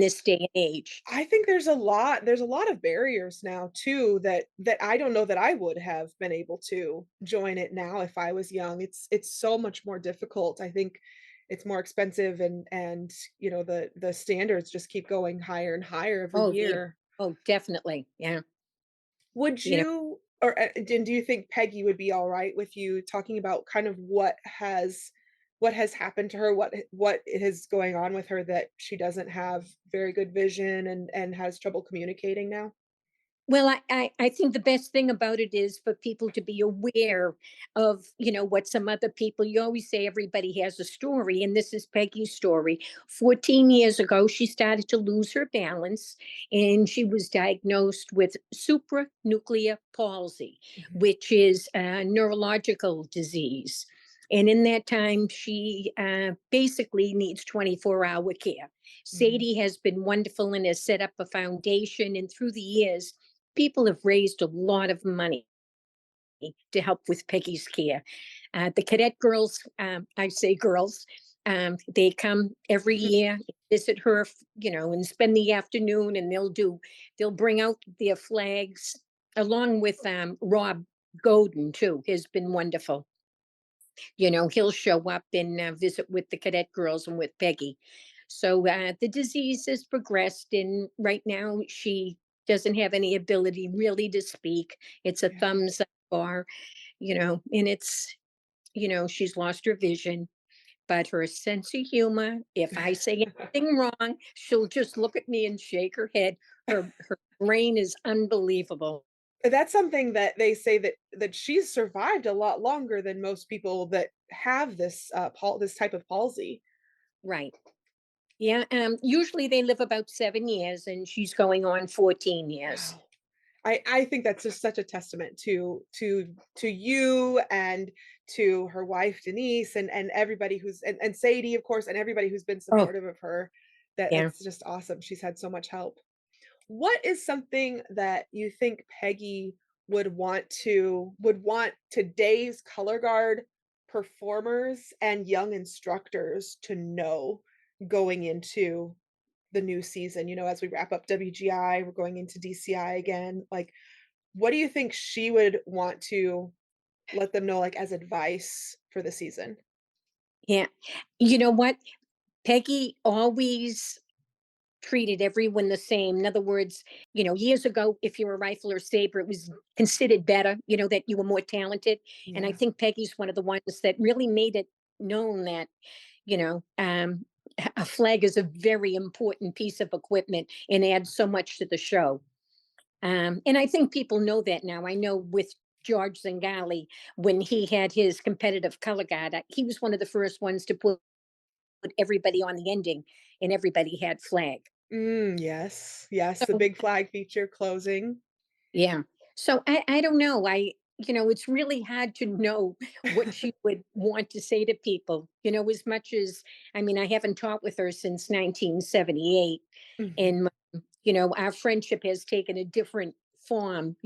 [SPEAKER 11] this day and age.
[SPEAKER 1] I think there's a lot of barriers now too that I don't know that I would have been able to join it now if I was young. It's so much more difficult. I think it's more expensive, and the standards just keep going higher and higher every
[SPEAKER 11] Oh, yeah.
[SPEAKER 1] year.
[SPEAKER 11] Oh, definitely. Yeah.
[SPEAKER 1] Would
[SPEAKER 11] You know,
[SPEAKER 1] you or do you think Peggy would be all right with you talking about kind of what has happened to her, what is going on with her, that she doesn't have very good vision and has trouble communicating now?
[SPEAKER 11] Well, I think the best thing about it is for people to be aware of, what some other people, you always say everybody has a story, and this is Peggy's story. 14 years ago, she started to lose her balance, and she was diagnosed with supranuclear palsy,
[SPEAKER 1] Mhm.
[SPEAKER 11] which is a neurological disease. And in that time, she basically needs 24-hour care.
[SPEAKER 1] Mhm.
[SPEAKER 11] Sadie has been wonderful and has set up a foundation, and through the years, people have raised a lot of money to help with Peggy's care. The cadet girls, I say girls, they come every year, visit her, and spend the afternoon, and they'll bring out their flags along with Rob Godin too. Has been wonderful. He'll show up and visit with the cadet girls and with Peggy. So the disease has progressed, and right now she doesn't have any ability really to speak. It's a
[SPEAKER 1] Yeah.
[SPEAKER 11] thumbs up bar, and she's lost her vision. but her sense of humor, if I say anything wrong, she'll just look at me and shake her head. Her brain is unbelievable.
[SPEAKER 1] That's something that they say that she's survived a lot longer than most people that have this this type of palsy.
[SPEAKER 11] Right. Yeah. Usually they live about 7 years, and she's going on 14 years.
[SPEAKER 1] Wow. I think that's just such a testament to you and to her wife Denise and everybody and Sadie, of course, and everybody who's been
[SPEAKER 11] Oh,
[SPEAKER 1] supportive of her. That
[SPEAKER 11] yeah.
[SPEAKER 1] that's just awesome. She's had so much help. What is something that you think Peggy would want today's color guard performers and young instructors to know going into the new season? As we wrap up WGI, we're going into DCI again. Like, what do you think she would want to let them know, like, as advice for the season?
[SPEAKER 11] Yeah. You know what? Peggy always treated everyone the same. In other words, years ago, if you were a rifle or saber, it was considered better, that you were more talented. And I
[SPEAKER 1] Yeah.
[SPEAKER 11] think Peggy's one of the ones that really made it known that, you know, um, a flag is a very important piece of equipment and adds so much to the show. And I think people know that now. I know with George Zingali, when he had his competitive color guard, he was one of the first ones to put everybody on the ending, and everybody had flag.
[SPEAKER 1] Yes. Yes, the
[SPEAKER 11] So
[SPEAKER 1] big flag feature closing.
[SPEAKER 11] yeah. So I don't know. It's really hard to know what she would want to say to people, as much as, I mean, I haven't taught with her since 1978.
[SPEAKER 1] Mhm.
[SPEAKER 11] And, our friendship has taken a different form.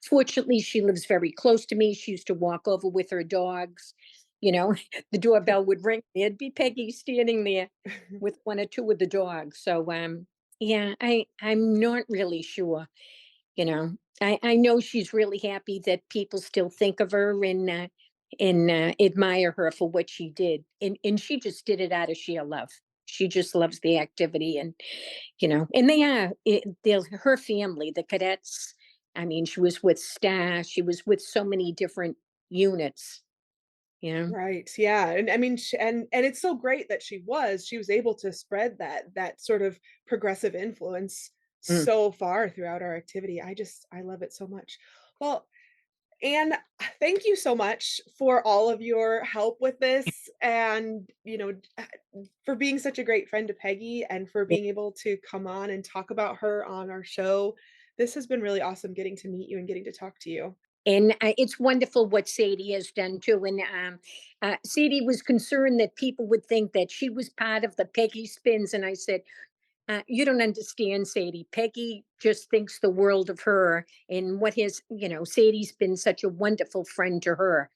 [SPEAKER 11] Fortunately, she lives very close to me. She used to walk over with her dogs. You know, the doorbell would ring. There'd be Peggy standing there with one or two of the dogs. So, yeah, I'm not really sure. I know she's really happy that people still think of her and admire her for what she did, and she just did it out of sheer love. She just loves the activity, and they're her family, the cadets. I mean, she was with Star, she was with so many different units. You know,
[SPEAKER 1] Right. Yeah. And I mean, and it's so great that she was able to spread that sort of progressive influence
[SPEAKER 11] Mm.
[SPEAKER 1] so far throughout our activity. I love it so much. Well, and thank you so much for all of your help with this and, for being such a great friend to Peggy and for
[SPEAKER 11] Yeah.
[SPEAKER 1] being able to come on and talk about her on our show. This has been really awesome getting to meet you and getting to talk to you.
[SPEAKER 11] And it's wonderful what Sadie has done too. And Sadie was concerned that people would think that she was part of the Peggy Spins. And I said, you don't understand, Sadie. Peggy just thinks the world of her and Sadie's been such a wonderful friend to her.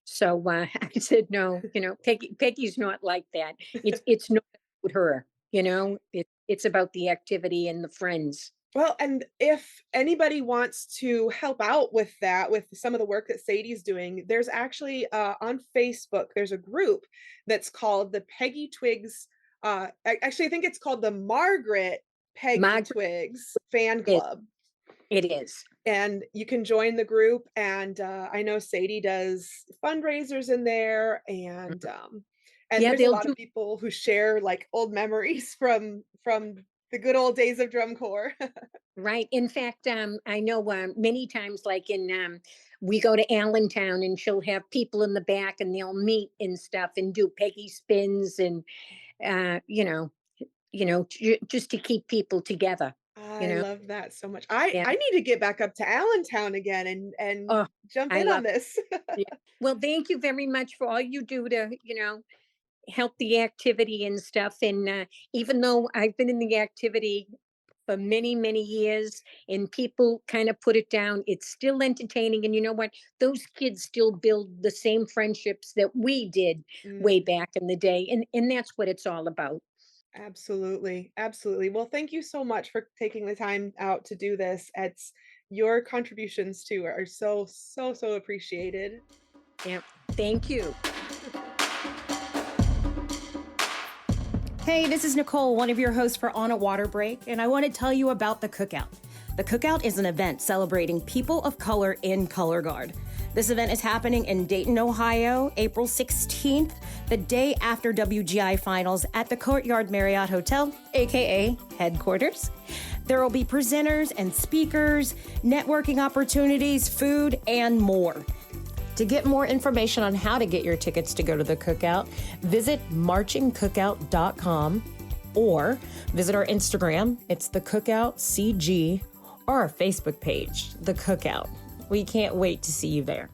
[SPEAKER 11] So I said, no, Peggy's not like that. It's not about her, it's about the activity and the friends.
[SPEAKER 1] Well, and if anybody wants to help out with that, with some of the work that Sadie's doing, there's actually on Facebook, there's a group that's called the Peggy Twiggs. Actually, I think it's called the Margaret Peggy
[SPEAKER 11] Margaret,
[SPEAKER 1] Twiggs Fan
[SPEAKER 11] it,
[SPEAKER 1] Club.
[SPEAKER 11] it is.
[SPEAKER 1] And you can join the group. And I know Sadie does fundraisers in there, and
[SPEAKER 11] Yeah,
[SPEAKER 1] there's a
[SPEAKER 11] they'll
[SPEAKER 1] lot
[SPEAKER 11] do.
[SPEAKER 1] of people who share like old memories from the good old days of drum corps.
[SPEAKER 11] Right. In fact, I know many times, like we go to Allentown, and she'll have people in the back, and they'll meet and stuff and do Peggy spins and, uh, you know, just to keep people together. You
[SPEAKER 1] I
[SPEAKER 11] know.
[SPEAKER 1] love that so much. I
[SPEAKER 11] Yeah.
[SPEAKER 1] I need to get back up to Allentown again and
[SPEAKER 11] Oh,
[SPEAKER 1] jump
[SPEAKER 11] I
[SPEAKER 1] in on
[SPEAKER 11] love.
[SPEAKER 1] this.
[SPEAKER 11] Yeah. Well, thank you very much for all you do to, help the activity and stuff. And even though I've been in the activity for many, many years and people kind of put it down, it's still entertaining. And you know what? Those kids still build the same friendships that we did way
[SPEAKER 1] Mm,
[SPEAKER 11] back in the day. And that's what it's all about.
[SPEAKER 1] absolutely. Absolutely. Well, thank you so much for taking the time out to do this. It's your contributions too are so, so, so appreciated.
[SPEAKER 11] Yeah. Thank you.
[SPEAKER 2] Hey, this is Nicole, one of your hosts for On a Water Break, and I want to tell you about the Cookout. The Cookout is an event celebrating people of color in color guard. This event is happening in Dayton, Ohio, April 16th, the day after WGI Finals at the Courtyard Marriott Hotel, aka headquarters. There will be presenters and speakers, networking opportunities, food, and more. To get more information on how to get your tickets to go to the cookout, visit marchingcookout.com or visit our Instagram. It's the Cookout CG, or our Facebook page, The Cookout. We can't wait to see you there.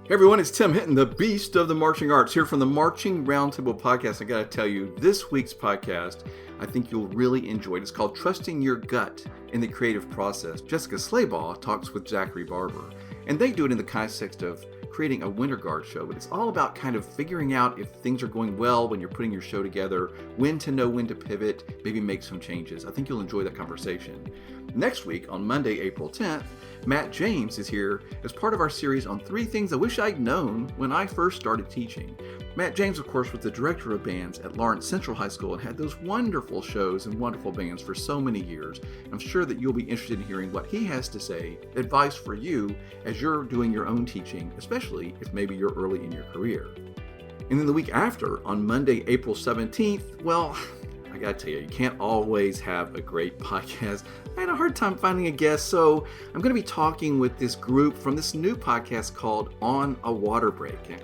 [SPEAKER 8] Hey everyone, it's Tim Hinton, the beast of the marching arts, here from the Marching Roundtable podcast. I gotta tell you, this week's podcast, I think you'll really enjoy it. It's called Trusting Your Gut in the Creative Process. Jessica Slaybaugh talks with Zachary Barber, and they do it in the context of creating a winter guard show, but it's all about kind of figuring out if things are going well when you're putting your show together, when to know when to pivot, maybe make some changes. I think you'll enjoy that conversation. Next week, on Monday, April 10th, Matt James is here as part of our series on 3 things I wish I'd known when I first started teaching. Matt James, of course, was the director of bands at Lawrence Central High School and had those wonderful shows and wonderful bands for so many years. I'm sure that you'll be interested in hearing what he has to say, advice for you as you're doing your own teaching, especially if maybe you're early in your career. And then the week after, on Monday, April 17th, well, I gotta tell you, you can't always have a great podcast. I had a hard time finding a guest, so I'm gonna be talking with this group from this new podcast called On a Water Break. And,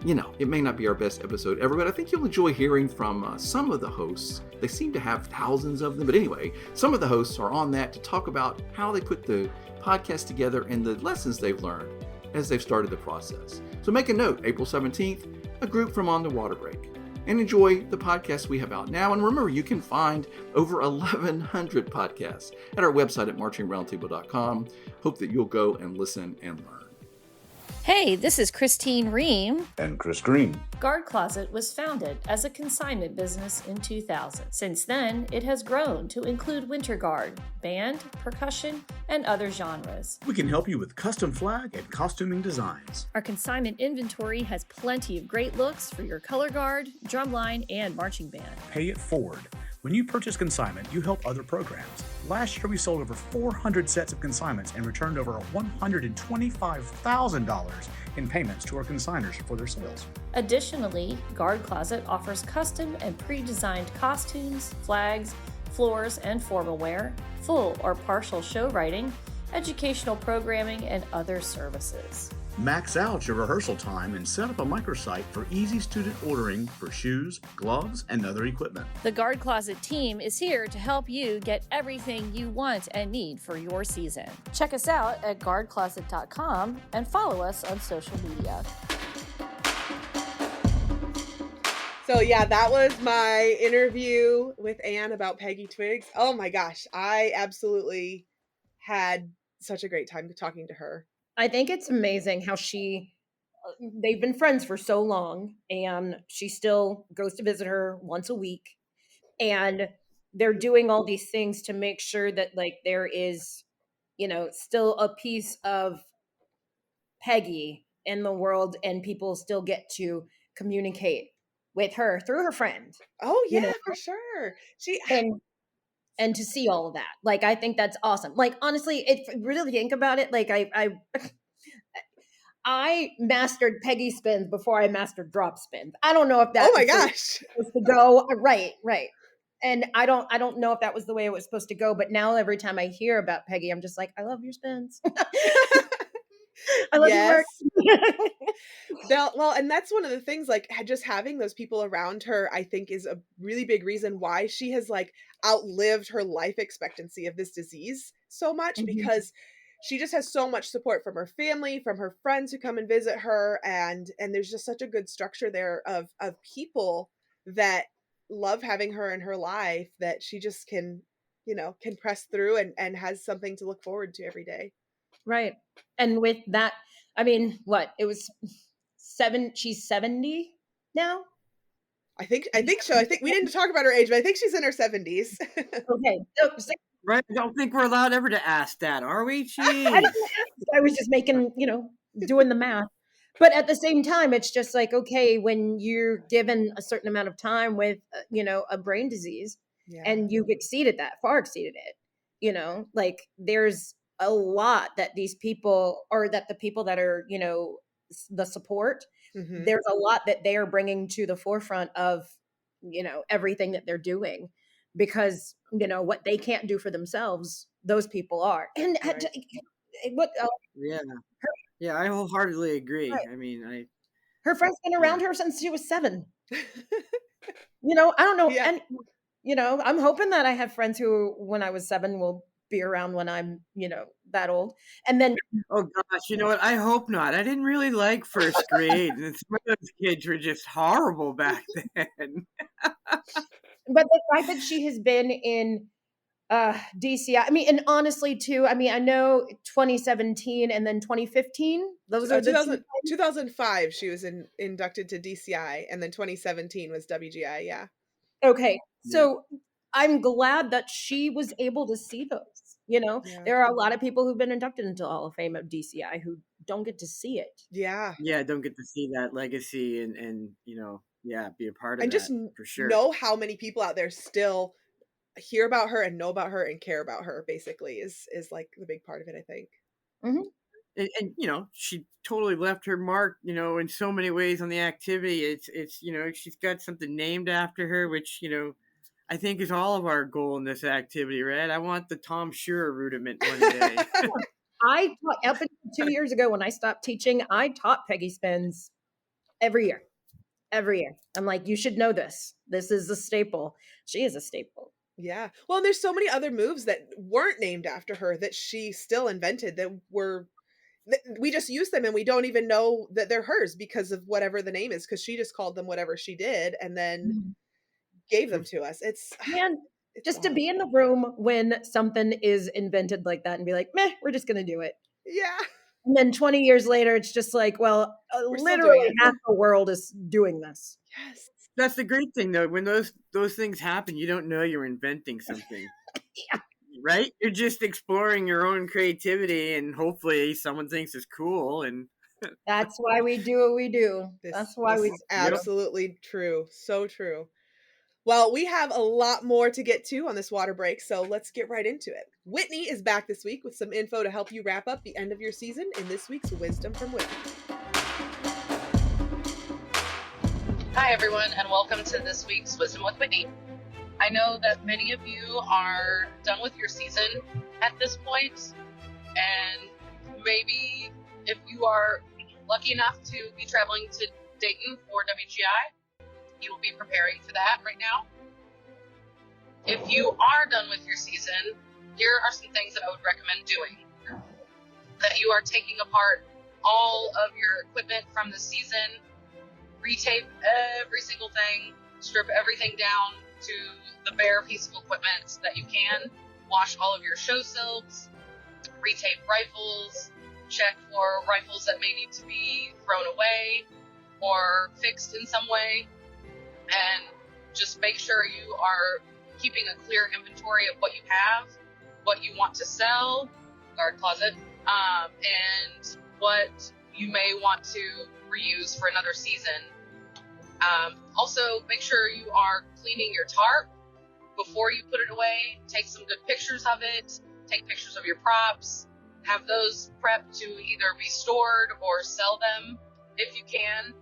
[SPEAKER 8] you know, it may not be our best episode ever, but I think you'll enjoy hearing from some of the hosts. They seem to have thousands of them, but anyway, some of the hosts are on that to talk about how they put the podcast together and the lessons they've learned as they've started the process. So make a note, April 17th, a group from On the Water Break. And enjoy the podcasts we have out now. And remember, you can find over 1,100 podcasts at our website at marchingroundtable.com. Hope that you'll go and listen and learn.
[SPEAKER 9] Hey, this is Christine Ream.
[SPEAKER 10] And Chris Green.
[SPEAKER 9] Guard Closet was founded as a consignment business in 2000. Since then, it has grown to include winter guard, band, percussion, and other genres.
[SPEAKER 10] We can help you with custom flag and costuming designs.
[SPEAKER 9] Our consignment inventory has plenty of great looks for your color guard, drumline, and marching band.
[SPEAKER 10] Pay it forward. When you purchase consignment, you help other programs. Last year, we sold over 400 sets of consignments and returned over $125,000 in payments to our consigners for their sales.
[SPEAKER 9] Additionally, Guard Closet offers custom and pre-designed costumes, flags, floors, and formal wear, full or partial show writing, educational programming, and other services.
[SPEAKER 10] Max out your rehearsal time and set up a microsite for easy student ordering for shoes, gloves, and other equipment.
[SPEAKER 9] The Guard Closet team is here to help you get everything you want and need for your season. Check us out at guardcloset.com and follow us on social media.
[SPEAKER 1] So yeah, that was my interview with Anne about Peggy Twiggs. Oh my gosh, I absolutely had such a great time talking to her.
[SPEAKER 2] I think it's amazing how they've been friends for so long, and she still goes to visit her once a week, and they're doing all these things to make sure that like there is, you know, still a piece of Peggy in the world, and people still get to communicate with her through her friend.
[SPEAKER 1] Oh yeah,
[SPEAKER 2] you know?
[SPEAKER 1] for sure.
[SPEAKER 2] And to see all of that, like, I think that's awesome. Like, honestly, if you really think about it, like I mastered Peggy Spins before I mastered drop spins. I don't know if that.
[SPEAKER 1] Oh my gosh.
[SPEAKER 2] Was to go right. And I don't know if that was the way it was supposed to go. But now every time I hear about Peggy, I'm just like, I love your spins. I love your work.
[SPEAKER 1] Well, and that's one of the things, like just having those people around her, I think is a really big reason why she has like outlived her life expectancy of this disease so much, because she just has so much support from her family, from her friends who come and visit her. And there's just such a good structure there of people that love having her in her life, that she just can press through and has something to look forward to every day.
[SPEAKER 2] Right. And with that, I mean, it was she's 70 now?
[SPEAKER 1] I think so. I think we didn't talk about her age, but I think she's in her 70s.
[SPEAKER 2] Okay.
[SPEAKER 3] Right? I don't think we're allowed ever to ask that, are we?
[SPEAKER 2] I was just making, doing the math. But at the same time, it's just like, okay, when you're given a certain amount of time with, a brain disease, and you've far exceeded it, like there's a lot that these people, or that the people that are, the support,
[SPEAKER 1] Mhm.
[SPEAKER 2] there's a lot that they are bringing to the forefront of, everything that they're doing, because, what they can't do for themselves, those people are. And
[SPEAKER 1] Right.
[SPEAKER 2] what,
[SPEAKER 3] Yeah. Yeah, I wholeheartedly agree.
[SPEAKER 2] right.
[SPEAKER 3] I mean,
[SPEAKER 2] Her friend's been
[SPEAKER 3] yeah.
[SPEAKER 2] around her since she was 7. I don't know.
[SPEAKER 1] Yeah.
[SPEAKER 2] And, I'm hoping that I have friends who, when I was 7, will be around when I'm, that old. And then,
[SPEAKER 3] Oh gosh, you know what? I hope not. I didn't really like first grade, and some of those kids were just horrible back then.
[SPEAKER 2] but the fact that she has been in DCI, I mean, and honestly too, I mean, I know 2017 and then 2015, those are the 2.
[SPEAKER 1] 2005, she was inducted to DCI, and then 2017 was WGI. Yeah.
[SPEAKER 2] Okay,
[SPEAKER 3] Yeah.
[SPEAKER 2] so I'm glad that she was able to see those.
[SPEAKER 1] Yeah.
[SPEAKER 2] There are a lot of people who've been inducted into the Hall of Fame of DCI who don't get to see it.
[SPEAKER 1] Yeah.
[SPEAKER 3] Yeah, I don't get to see that legacy and yeah, be a part of
[SPEAKER 1] And
[SPEAKER 3] that
[SPEAKER 1] just
[SPEAKER 3] for sure.
[SPEAKER 1] know how many people out there still hear about her and know about her and care about her, basically, is like the big part of it, I think.
[SPEAKER 2] Mhm.
[SPEAKER 3] And she totally left her mark, in so many ways on the activity. It's she's got something named after her, which I think is all of our goal in this activity, right? I want the Thom Shearer rudiment one day.
[SPEAKER 2] I taught up until 2 years ago when I stopped teaching. I taught Peggy Spins every year. Every year. I'm like, you should know this. This is a staple. She is a staple.
[SPEAKER 1] Yeah. Well, and there's so many other moves that weren't named after her that she still invented that we just use them and we don't even know that they're hers because of whatever the name is, because she just called them whatever she did and then gave them to us.
[SPEAKER 2] Man,
[SPEAKER 1] It's
[SPEAKER 2] just to
[SPEAKER 1] wild.
[SPEAKER 2] be in the room when something is invented like that and be like, meh, we're just going to do it.
[SPEAKER 1] Yeah.
[SPEAKER 2] And then 20 years later, it's just like, well,
[SPEAKER 1] We're still doing
[SPEAKER 2] literally
[SPEAKER 1] it.
[SPEAKER 2] half the world is doing this.
[SPEAKER 1] Yes.
[SPEAKER 3] That's the great thing, though. When those things happen, you don't know you're inventing something.
[SPEAKER 2] Yeah.
[SPEAKER 3] Right? You're just exploring your own creativity, and hopefully someone thinks it's cool. And
[SPEAKER 2] That's why we do what we do. That's why
[SPEAKER 1] this
[SPEAKER 2] we
[SPEAKER 1] is absolutely true. So true. Well, we have a lot more to get to on this water break, so let's get right into it. Whitney is back this week with some info to help you wrap up the end of your season in this week's Wisdom from Whitney.
[SPEAKER 12] Hi, everyone, and welcome to this week's Wisdom with Whitney. I know that many of you are done with your season at this point, and maybe if you are lucky enough to be traveling to Dayton for WGI, you will be preparing for that right now. If you are done with your season, here are some things that I would recommend doing. That you are taking apart all of your equipment from the season, retape every single thing, strip everything down to the bare piece of equipment that you can, wash all of your show silks, retape rifles, check for rifles that may need to be thrown away or fixed in some way, and just make sure you are keeping a clear inventory of what you have, what you want to sell, guard closet, and what you may want to reuse for another season. Also, make sure you are cleaning your tarp before you put it away. Take some good pictures of it. Take pictures of your props. Have those prepped to either be stored or sell them if you can.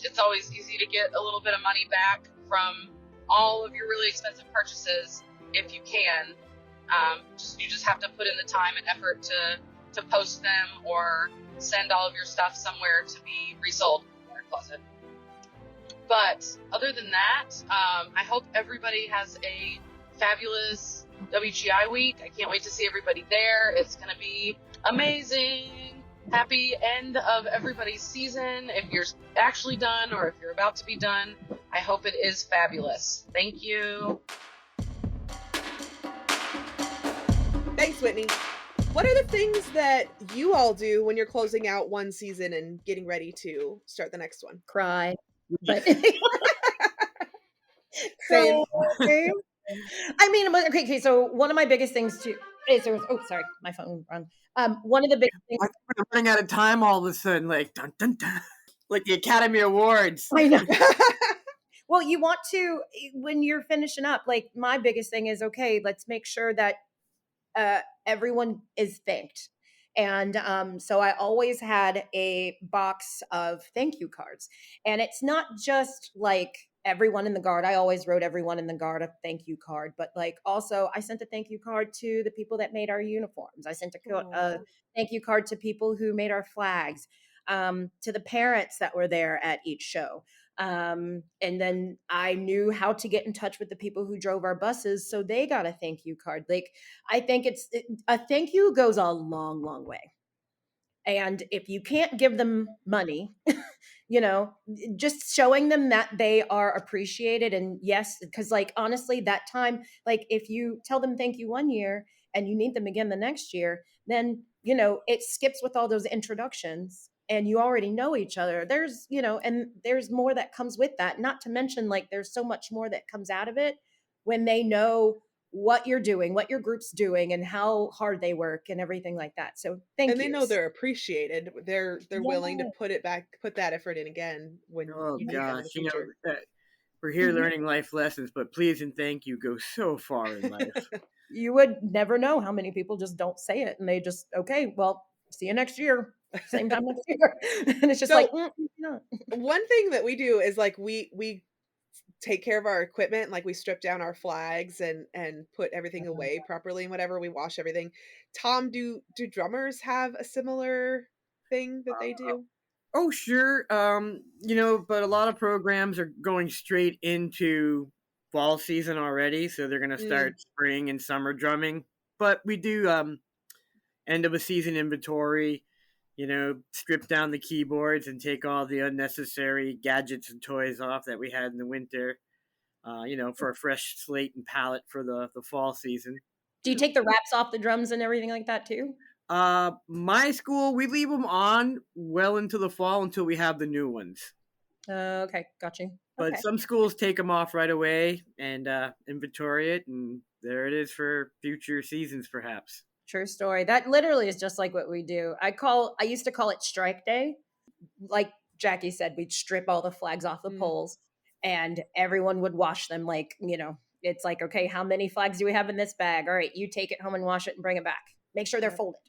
[SPEAKER 12] It's always easy to get a little bit of money back from all of your really expensive purchases if you can. You just have to put in the time and effort to post them or send all of your stuff somewhere to be resold in your closet. But other than that, I hope everybody has a fabulous WGI week. I can't wait to see everybody there. It's going to be amazing. Happy end of everybody's season. If you're actually done or if you're about to be done, I hope it is fabulous. Thank you.
[SPEAKER 1] Thanks, Whitney. What are the things that you all do when you're closing out one season and getting ready to start the next one?
[SPEAKER 2] Cry. But
[SPEAKER 1] Same.
[SPEAKER 2] I mean, okay, so one of my biggest things too is sorry, my phone rung. One of the big things.
[SPEAKER 3] I'm running out of time all of a sudden, like dun dun dun, like the Academy Awards.
[SPEAKER 2] I know. Well, you want to, when you're finishing up, like my biggest thing is, okay, let's make sure that everyone is thanked. And so I always had a box of thank you cards. And it's not just like everyone in the Guard. I always wrote everyone in the Guard a thank you card, but like also I sent a thank you card to the people that made our uniforms. I sent a thank you card to people who made our flags, to the parents that were there at each show. And then I knew how to get in touch with the people who drove our buses, so they got a thank you card. Like, I think a thank you goes a long, long way. And if you can't give them money, just showing them that they are appreciated. And yes, because like honestly, that time, like if you tell them thank you one year and you need them again the next year, then it skips with all those introductions and you already know each other. There's and there's more that comes with that. Not to mention, like, there's so much more that comes out of it when they know what you're doing, what your group's doing, and how hard they work and everything like that. So thank you.
[SPEAKER 1] And they know they're appreciated. They're willing to put that effort in again when
[SPEAKER 3] Oh
[SPEAKER 1] you need them in the
[SPEAKER 3] gosh,
[SPEAKER 1] future.
[SPEAKER 3] we're here learning life lessons, but please and thank you go so far in life.
[SPEAKER 2] You would never know how many people just don't say it, and they just, okay, well, see you next year, same time next year. And it's just
[SPEAKER 1] So,
[SPEAKER 2] no.
[SPEAKER 1] One thing that we do is like we take care of our equipment, like we strip down our flags and put everything away properly and whatever. We wash everything. Tom, do drummers have a similar thing that they do?
[SPEAKER 3] Oh, sure. But a lot of programs are going straight into fall season already, so they're going to start spring and summer drumming. But we do end of a season inventory, strip down the keyboards and take all the unnecessary gadgets and toys off that we had in the winter, for a fresh slate and palette for the fall season.
[SPEAKER 2] Do you take the wraps off the drums and everything like that too?
[SPEAKER 3] My school, we leave them on well into the fall until we have the new ones.
[SPEAKER 2] Okay, got you.
[SPEAKER 3] But some schools take them off right away and inventory it, and there it is for future seasons, perhaps.
[SPEAKER 2] True story. That literally is just like what we do. I used to call it strike day. Like Jackie said, we'd strip all the flags off the poles and everyone would wash them. Like, it's like, okay, how many flags do we have in this bag? All right, you take it home and wash it and bring it back. Make sure they're folded.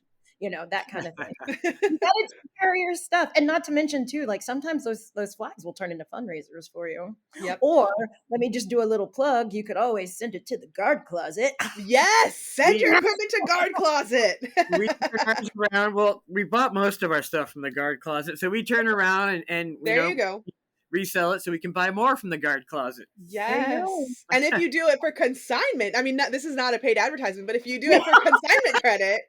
[SPEAKER 2] That kind of thing. You gotta take care of your stuff. And not to mention too, like sometimes those flags will turn into fundraisers for you.
[SPEAKER 1] Yep.
[SPEAKER 2] Or let me just do a little plug. You could always send it to the Guard Closet.
[SPEAKER 1] Yes, send your equipment to Guard Closet.
[SPEAKER 3] We turn around. Well, we bought most of our stuff from the Guard Closet, so we turn around and
[SPEAKER 1] there you go.
[SPEAKER 3] Resell it so we can buy more from the Guard Closet.
[SPEAKER 1] Yes. And if you do it for consignment, I mean, this is not a paid advertisement, but if you do it for consignment credit,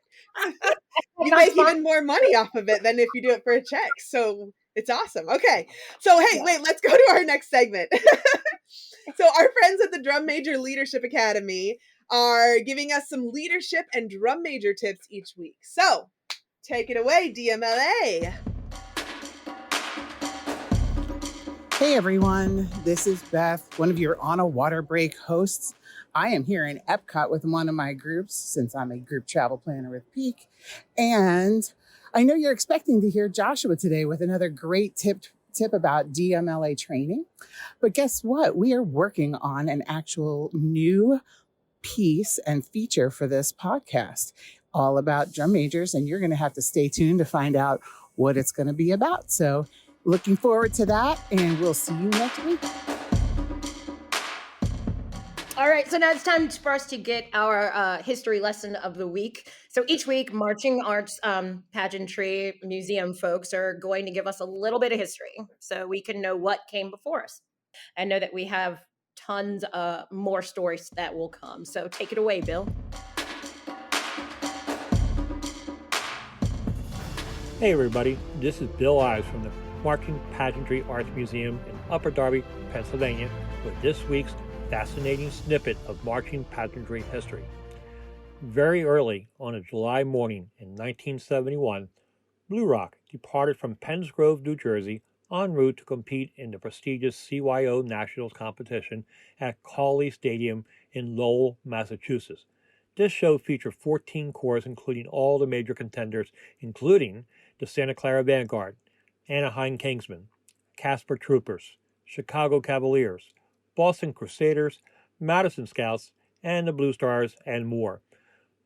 [SPEAKER 1] you make even more money off of it than if you do it for a check. So it's awesome. Okay. So, hey, wait, let's go to our next segment. So our friends at the Drum Major Leadership Academy are giving us some leadership and drum major tips each week. So take it away, DMLA.
[SPEAKER 13] Hey everyone, this is Beth, one of your On a Water Break hosts. I am here in Epcot with one of my groups since I'm a group travel planner with Peak. And I know you're expecting to hear Joshua today with another great tip about DMLA training. But guess what? We are working on an actual new piece and feature for this podcast, all about drum majors. And you're going to have to stay tuned to find out what it's going to be about. So looking forward to that, and we'll see you next week.
[SPEAKER 2] All right, so now it's time for us to get our history lesson of the week. So each week, marching arts, pageantry, museum folks are going to give us a little bit of history so we can know what came before us and know that we have tons more stories that will come. So take it away, Bill.
[SPEAKER 14] Hey everybody, this is Bill Ives from the Marching Pageantry Arts Museum in Upper Darby, Pennsylvania, with this week's fascinating snippet of marching pageantry history. Very early on a July morning in 1971, Blue Rock departed from Penns Grove, New Jersey, en route to compete in the prestigious CYO Nationals competition at Cawley Stadium in Lowell, Massachusetts. This show featured 14 corps, including all the major contenders, including the Santa Clara Vanguard, Anaheim Kingsmen, Casper Troopers, Chicago Cavaliers, Boston Crusaders, Madison Scouts, and the Blue Stars, and more.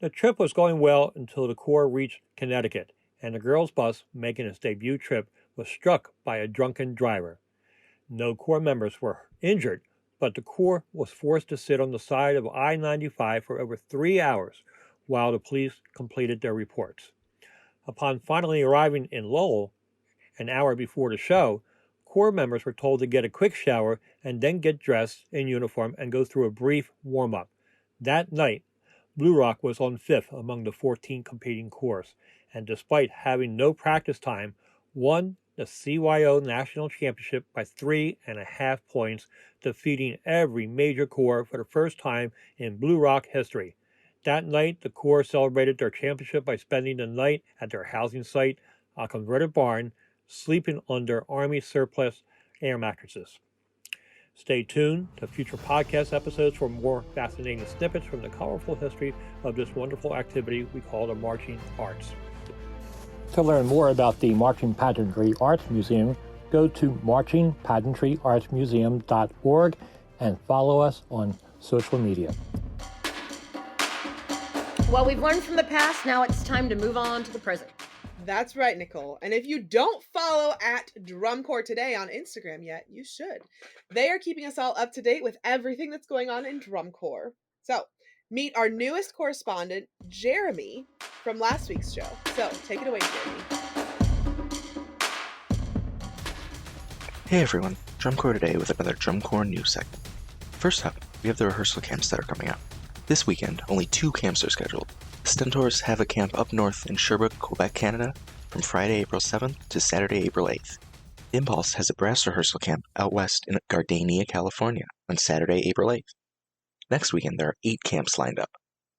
[SPEAKER 14] The trip was going well until the Corps reached Connecticut, and the girls' bus, making its debut trip, was struck by a drunken driver. No Corps members were injured, but the Corps was forced to sit on the side of I-95 for over 3 hours while the police completed their reports. Upon finally arriving in Lowell, an hour before the show, Corps members were told to get a quick shower and then get dressed in uniform and go through a brief warm-up. That night, Blue Rock was on fifth among the 14 competing corps, and despite having no practice time, won the CYO National Championship by 3.5 points, defeating every major corps for the first time in Blue Rock history. That night, the Corps celebrated their championship by spending the night at their housing site, a converted barn, sleeping under Army surplus air mattresses. Stay tuned to future podcast episodes for more fascinating snippets from the colorful history of this wonderful activity we call the marching arts. To learn more about the Marching Pageantry Arts Museum, go to marchingpageantryartsmuseum.org and follow us on social media.
[SPEAKER 2] Well, we've learned from the past. Now it's time to move on to the present.
[SPEAKER 1] That's right, Nicole. And if you don't follow at Drum Corps Today on Instagram yet, you should. They are keeping us all up to date with everything that's going on in Drum Corps. So, meet our newest correspondent, Jeremy, from last week's show. So, take it away, Jeremy.
[SPEAKER 15] Hey everyone, Drum Corps Today with another Drum Corps news segment. First up, we have the rehearsal camps that are coming up. This weekend, only 2 camps are scheduled. The Stentors have a camp up north in Sherbrooke, Quebec, Canada, from Friday, April 7th to Saturday, April 8th. The Impulse has a brass rehearsal camp out west in Gardenia, California, on Saturday, April 8th. Next weekend, there are 8 camps lined up.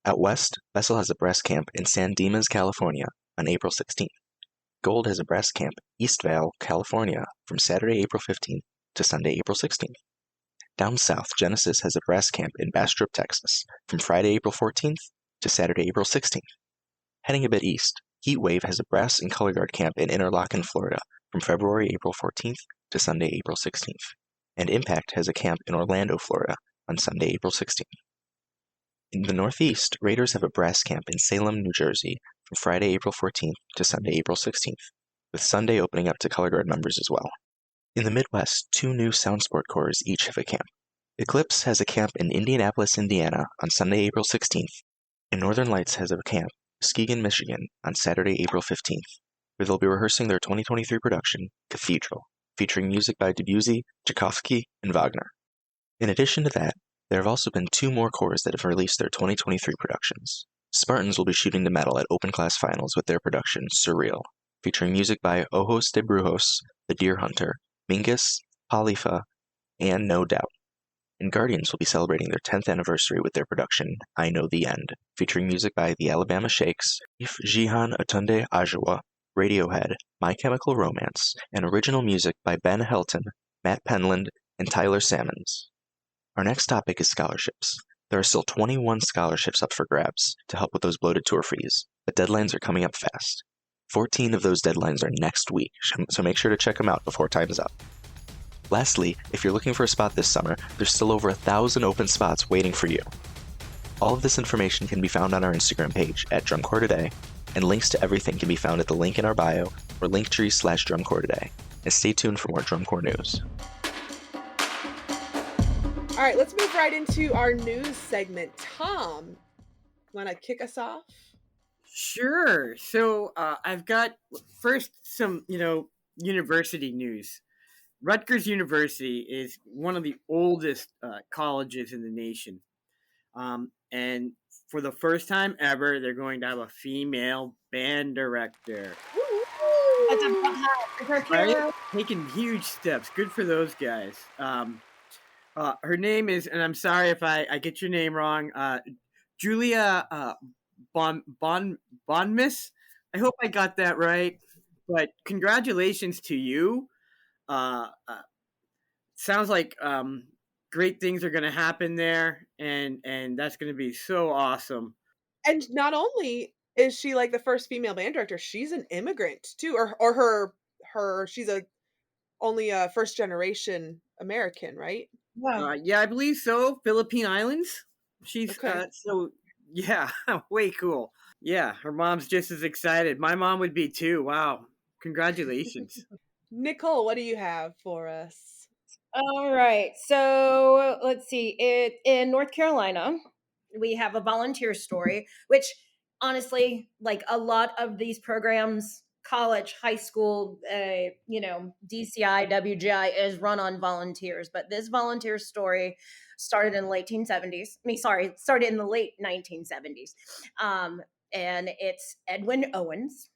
[SPEAKER 15] Out west, Vessel has a brass camp in San Dimas, California, on April 16th. Gold has a brass camp in Eastvale, California, from Saturday, April 15th to Sunday, April 16th. Down south, Genesis has a brass camp in Bastrop, Texas, from Friday, April 14th to Saturday, April 16th. Heading a bit east, Heatwave has a brass and color guard camp in Interlachen, Florida, from February, April 14th to Sunday, April 16th. And Impact has a camp in Orlando, Florida, on Sunday, April 16th. In the northeast, Raiders have a brass camp in Salem, New Jersey, from Friday, April 14th to Sunday, April 16th, with Sunday opening up to color guard members as well. In the Midwest, 2 new Sound Sport Corps each have a camp. Eclipse has a camp in Indianapolis, Indiana, on Sunday, April 16th, and Northern Lights has a camp in Muskegon, Michigan, on Saturday, April 15th, where they'll be rehearsing their 2023 production, Cathedral, featuring music by Debussy, Tchaikovsky, and Wagner. In addition to that, there have also been 2 more corps that have released their 2023 productions. Spartans will be shooting the medal at Open Class Finals with their production, Surreal, featuring music by Ojos de Brujos, The Deer Hunter, Mingus, Halifa, and No Doubt. And Guardians will be celebrating their 10th anniversary with their production, I Know the End, featuring music by the Alabama Shakes, Jihan Atunde Ajawa, Radiohead, My Chemical Romance, and original music by Ben Helton, Matt Penland, and Tyler Sammons. Our next topic is scholarships. There are still 21 scholarships up for grabs to help with those bloated tour fees, but deadlines are coming up fast. 14 of those deadlines are next week, so make sure to check them out before time is up. Lastly, if you're looking for a spot this summer, there's still over 1,000 open spots waiting for you. All of this information can be found on our Instagram page at Drum Corps Today, and links to everything can be found at the link in our bio or linktree/Drum Corps Today. And stay tuned for more Drum Corps news.
[SPEAKER 1] All right, let's move right into our news segment. Tom, want to kick us off?
[SPEAKER 3] Sure. So I've got first some, university news. Rutgers University is one of the oldest colleges in the nation. And for the first time ever, they're going to have a female band director. Right? Taking huge steps. Good for those guys. Her name is, and I'm sorry if I get your name wrong, Julia Bonmiss. I hope I got that right. But congratulations to you. Sounds like great things are going to happen there, and that's going to be so awesome.
[SPEAKER 1] And not only is she like the first female band director, she's an immigrant too, or she's only a first generation American, right?
[SPEAKER 3] Yeah, I believe so. Philippine Islands. She's
[SPEAKER 1] okay.
[SPEAKER 3] So Yeah, way cool. Yeah, her mom's just as excited. My mom would be too. Wow. Congratulations.
[SPEAKER 1] Nicole, what do you have for us?
[SPEAKER 2] All right. So let's see. In North Carolina, we have a volunteer story, which honestly, like a lot of these programs, college, high school, DCI, WGI is run on volunteers. But this volunteer story started in the late 1970s. It started in the late 1970s. And it's Edwin Owens.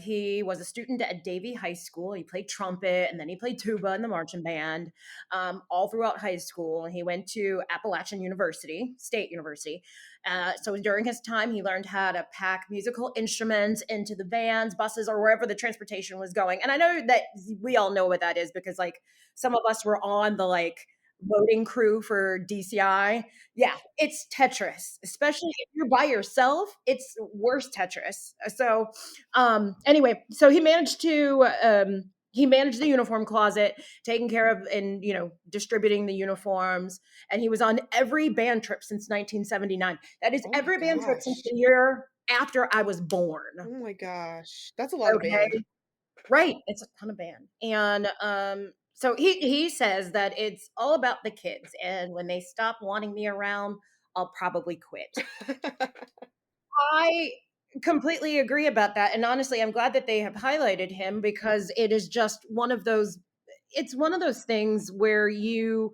[SPEAKER 2] He was a student at Davie High School. He played trumpet and then he played tuba in the marching band all throughout high school. He went to Appalachian University, State University. So during his time, he learned how to pack musical instruments into the vans, buses, or wherever the transportation was going. And I know that we all know what that is because, like, some of us were on the voting crew for DCI. Yeah, it's Tetris, especially if you're by yourself. It's worse Tetris. So, anyway, so he managed the uniform closet, taking care of and distributing the uniforms, and he was on every band trip since 1979. That is every band trip since the year after I was born.
[SPEAKER 1] Oh my gosh, that's a lot of band.
[SPEAKER 2] Right, it's a ton of band, and so he says that it's all about the kids, and when they stop wanting me around, I'll probably quit. I completely agree about that, and honestly, I'm glad that they have highlighted him because it is just one of those. It's one of those things where we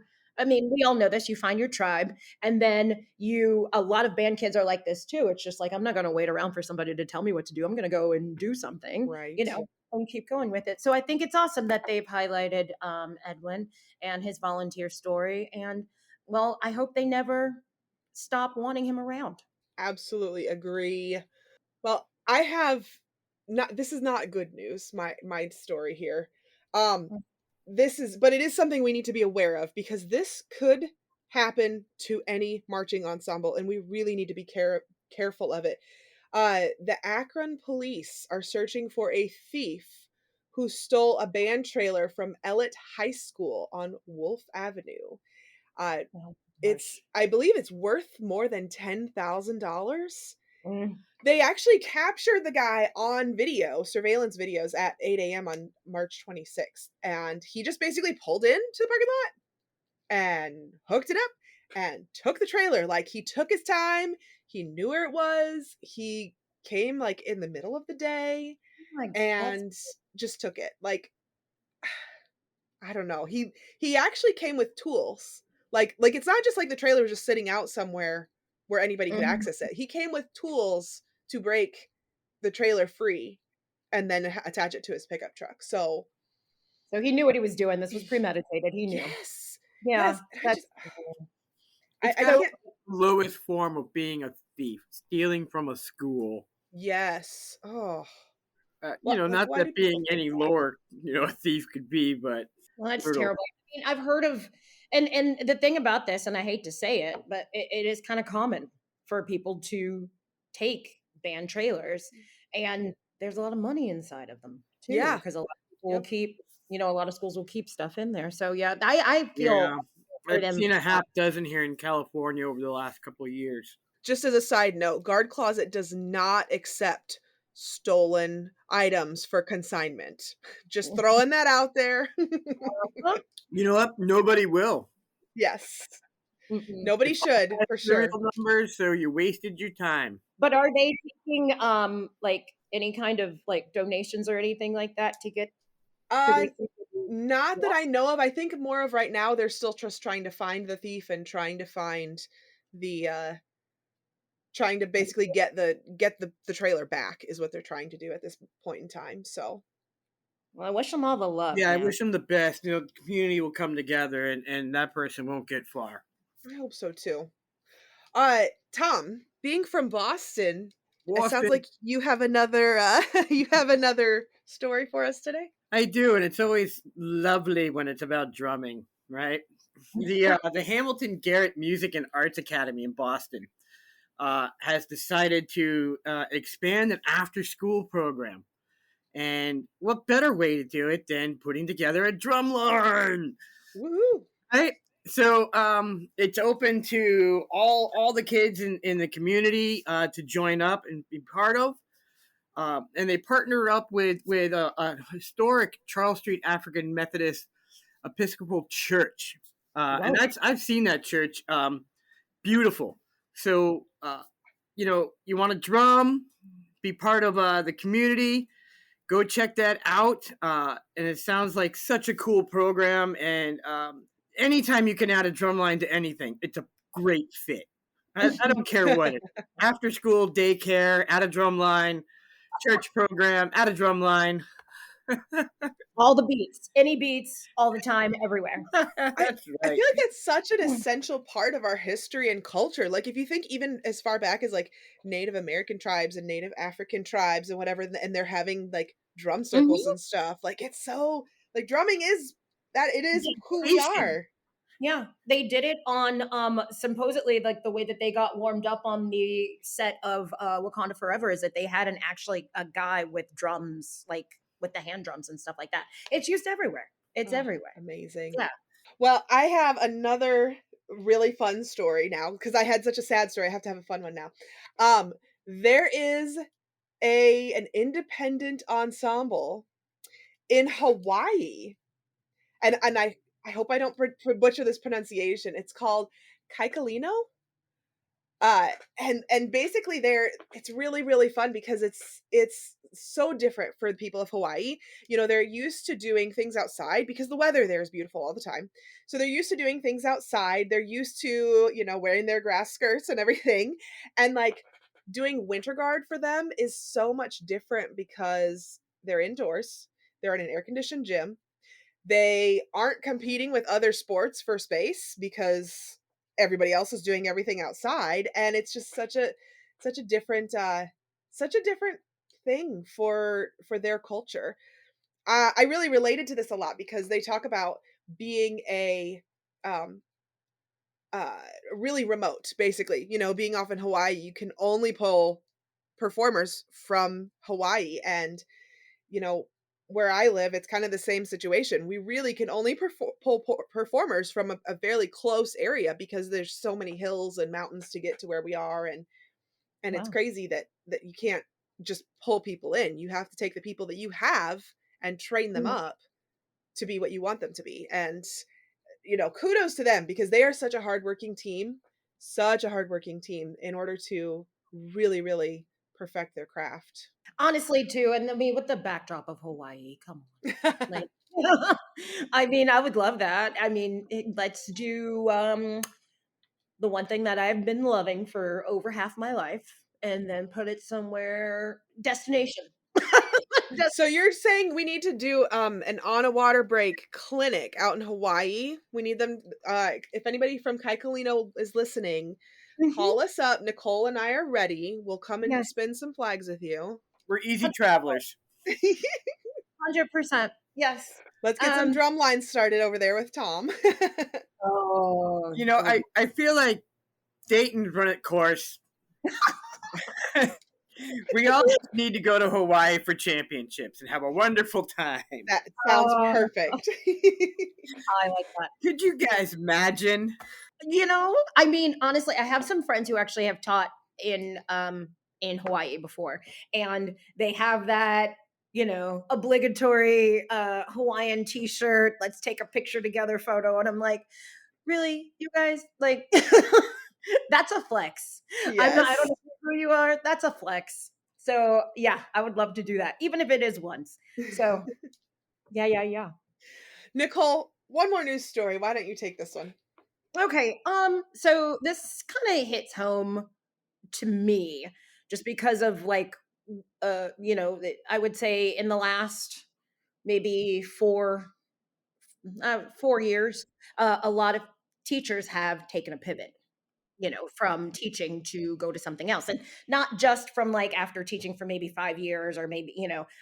[SPEAKER 2] all know this. You find your tribe, and then a lot of band kids are like this too. It's just like, I'm not going to wait around for somebody to tell me what to do. I'm going to go and do something,
[SPEAKER 1] right?
[SPEAKER 2] And keep going with it. So I think it's awesome that they've highlighted Edwin and his volunteer story. And well, I hope they never stop wanting him around.
[SPEAKER 1] Absolutely agree. Well, I have this is not good news, my story here. But it is something we need to be aware of because this could happen to any marching ensemble and we really need to be careful of it. The Akron police are searching for a thief who stole a band trailer from Ellet High School on Wolf Avenue. I believe it's worth more than $10,000. They actually captured the guy on video, surveillance videos at 8 a.m. on March 26th. And he just basically pulled into the parking lot and hooked it up and took the trailer. Like, he took his time. He knew where it was. He came in the middle of the day and just took it. Like, I don't know. He actually came with tools. Like it's not just like the trailer was just sitting out somewhere where anybody could access it. He came with tools to break the trailer free and then attach it to his pickup truck. So
[SPEAKER 2] he knew what he was doing. This was premeditated. He knew.
[SPEAKER 1] Yes.
[SPEAKER 2] Yeah.
[SPEAKER 1] Yes.
[SPEAKER 3] I can't. Lowest form of being a thief, stealing from a school.
[SPEAKER 1] Yes. Oh.
[SPEAKER 3] Not that being any lower, a thief could be, but
[SPEAKER 2] that's terrible. I mean, I've heard of, and the thing about this, and I hate to say it, but it is kind of common for people to take band trailers, and there's a lot of money inside of them too.
[SPEAKER 1] Yeah,
[SPEAKER 2] because a lot of people will keep, a lot of schools will keep stuff in there. So yeah, I feel.
[SPEAKER 3] Yeah. I've seen a half dozen here in California over the last couple of years.
[SPEAKER 1] Just as a side note, Guard Closet does not accept stolen items for consignment. Just throwing that out there.
[SPEAKER 3] You know what? Nobody will.
[SPEAKER 1] Yes. Nobody should, for sure.
[SPEAKER 3] Numbers, so you wasted your time.
[SPEAKER 2] But are they taking any kind of donations or anything like that to get?
[SPEAKER 1] Not that I know of. I think more of right now they're still just trying to find the thief and trying to find the trying to basically get the trailer back is what they're trying to do at this point in time. So
[SPEAKER 2] well, I wish them all the luck.
[SPEAKER 3] Yeah, man. I wish them the best. The community will come together and that person won't get far.
[SPEAKER 1] I hope so too. Thom, being from Boston, it sounds like you have another story for us today.
[SPEAKER 3] I do, and it's always lovely when it's about drumming, right? The Hamilton Garrett Music and Arts Academy in Boston has decided to expand an after-school program. And what better way to do it than putting together a drum line?
[SPEAKER 1] Woohoo!
[SPEAKER 3] Right? So it's open to all the kids in the community to join up and be part of. And they partner up with a historic Charles Street African Methodist Episcopal Church. And I've seen that church. Beautiful. So you want to drum, be part of the community, go check that out. And it sounds like such a cool program. And anytime you can add a drum line to anything, it's a great fit. I don't care what it is. After school, daycare, add a drum line, church program, add a drum line.
[SPEAKER 2] All the beats, any beats, all the time, everywhere.
[SPEAKER 3] That's
[SPEAKER 1] I
[SPEAKER 3] right.
[SPEAKER 1] feel like it's such an essential part of our history and culture. Like if you think even as far back as like Native American tribes and Native African tribes and whatever, and they're having like drum circles and stuff. Like it's so like drumming is that it is who we are.
[SPEAKER 2] Yeah, they did it on supposedly like the way that they got warmed up on the set of Wakanda Forever is that they had a guy with drums, like with the hand drums and stuff like that. It's used everywhere. It's everywhere.
[SPEAKER 1] Amazing.
[SPEAKER 2] Yeah.
[SPEAKER 1] Well, I have another really fun story now because I had such a sad story. I have to have a fun one now. There is an independent ensemble in Hawaii, and I hope I don't butcher this pronunciation. It's called Kaikalino. And basically it's really, really fun because it's so different for the people of Hawaii. You know, they're used to doing things outside because the weather there is beautiful all the time. So they're used to doing things outside. They're used to, wearing their grass skirts and everything. And like doing winter guard for them is so much different because they're indoors. They're in an air-conditioned gym. They aren't competing with other sports for space because everybody else is doing everything outside, and it's just such a different thing for their culture. I really related to this a lot because they talk about being a really remote, basically, being off in Hawaii. You can only pull performers from Hawaii, and where I live, it's kind of the same situation. We really can only pull performers from a fairly close area because there's so many hills and mountains to get to where we are, and it's crazy that you can't just pull people in. You have to take the people that you have and train them up to be what you want them to be. And kudos to them because they are such a hardworking team in order to really, really perfect their craft.
[SPEAKER 2] Honestly, too, and I mean, with the backdrop of Hawaii, come on. Like, I mean, I would love that. I mean, let's do the one thing that I've been loving for over half my life, and then put it somewhere. Destination.
[SPEAKER 1] So you're saying we need to do an on a water break clinic out in Hawaii? We need them. If anybody from Kaikalino is listening, call us up. Nicole and I are ready. We'll come and spin some flags with you.
[SPEAKER 3] We're easy travelers.
[SPEAKER 2] 100%. Yes.
[SPEAKER 1] Let's get some drum lines started over there with Thom.
[SPEAKER 3] I feel like Dayton's run its course. We all need to go to Hawaii for championships and have a wonderful time.
[SPEAKER 1] That sounds perfect.
[SPEAKER 2] I like that.
[SPEAKER 3] Could you guys imagine?
[SPEAKER 2] I mean, honestly, I have some friends who actually have taught in Hawaii before, and they have that, obligatory Hawaiian t-shirt, let's take a picture together photo. And I'm like, really, you guys? Like, that's a flex.
[SPEAKER 1] Yes.
[SPEAKER 2] I don't know who you are. That's a flex. So yeah, I would love to do that, even if it is once. So yeah.
[SPEAKER 1] Nicole, one more news story. Why don't you take this one?
[SPEAKER 2] Okay. So this kind of hits home to me just because of like, I would say in the last maybe 4 years, a lot of teachers have taken a pivot, from teaching to go to something else. And not just from like after teaching for maybe 5 years or maybe,